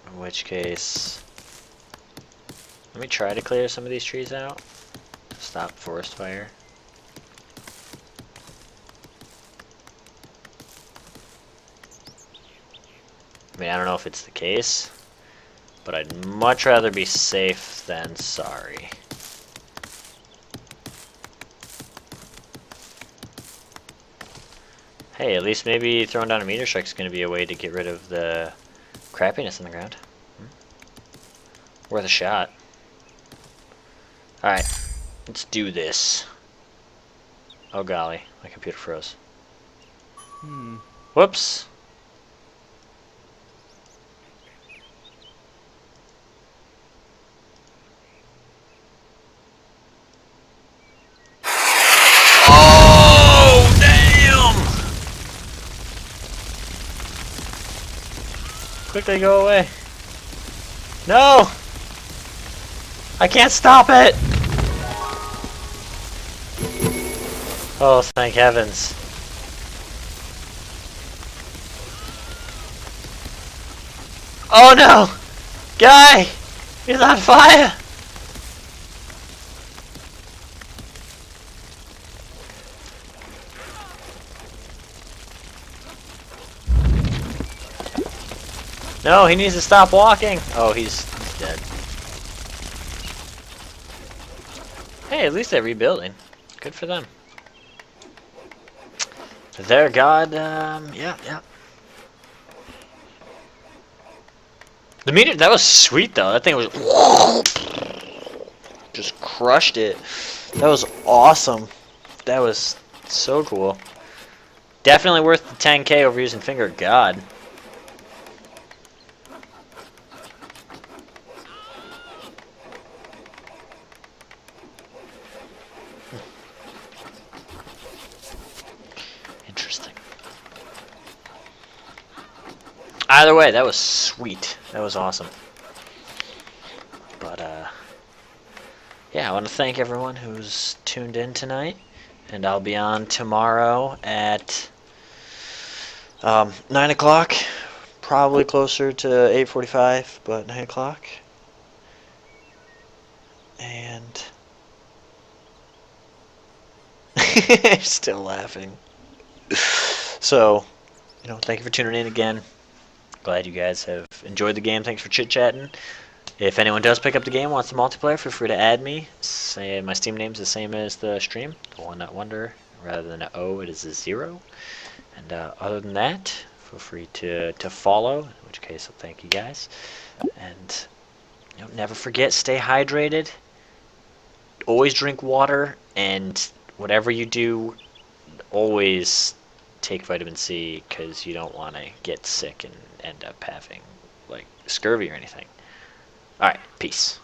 In which case, let me try to clear some of these trees out. Stop forest fire. I mean, I don't know if it's the case, but I'd much rather be safe than sorry. Hey, at least maybe throwing down a meteor strike is going to be a way to get rid of the crappiness in the ground. Worth a shot. Alright, let's do this. Oh golly, my computer froze. Whoops. Oh, damn! Quickly go away. No! I can't stop it! Oh, thank heavens. Oh no! Guy! He's on fire! No, he needs to stop walking! Oh, he's dead. Hey, at least they're rebuilding. Good for them. Their god, yeah. The meteor, that was sweet though. That thing was just crushed it. That was awesome. That was so cool. Definitely worth the 10K over using Finger of God. Interesting. Either way, that was sweet. That was awesome. But, yeah, I want to thank everyone who's tuned in tonight. And I'll be on tomorrow at 9 o'clock. Probably closer to 8:45, but 9 o'clock. And... still laughing. So, you know, thank you for tuning in again. Glad you guys have enjoyed the game. Thanks for chit-chatting. If anyone does pick up the game, wants the multiplayer, feel free to add me. Say my Steam name's the same as the stream, the One Nut Wonder. Rather than an O, it is a 0. And other than that, feel free to follow, in which case I'll thank you guys. And you know, never forget, stay hydrated. Always drink water, and whatever you do, always take vitamin C, because you don't want to get sick and end up having like scurvy or anything. Alright, peace.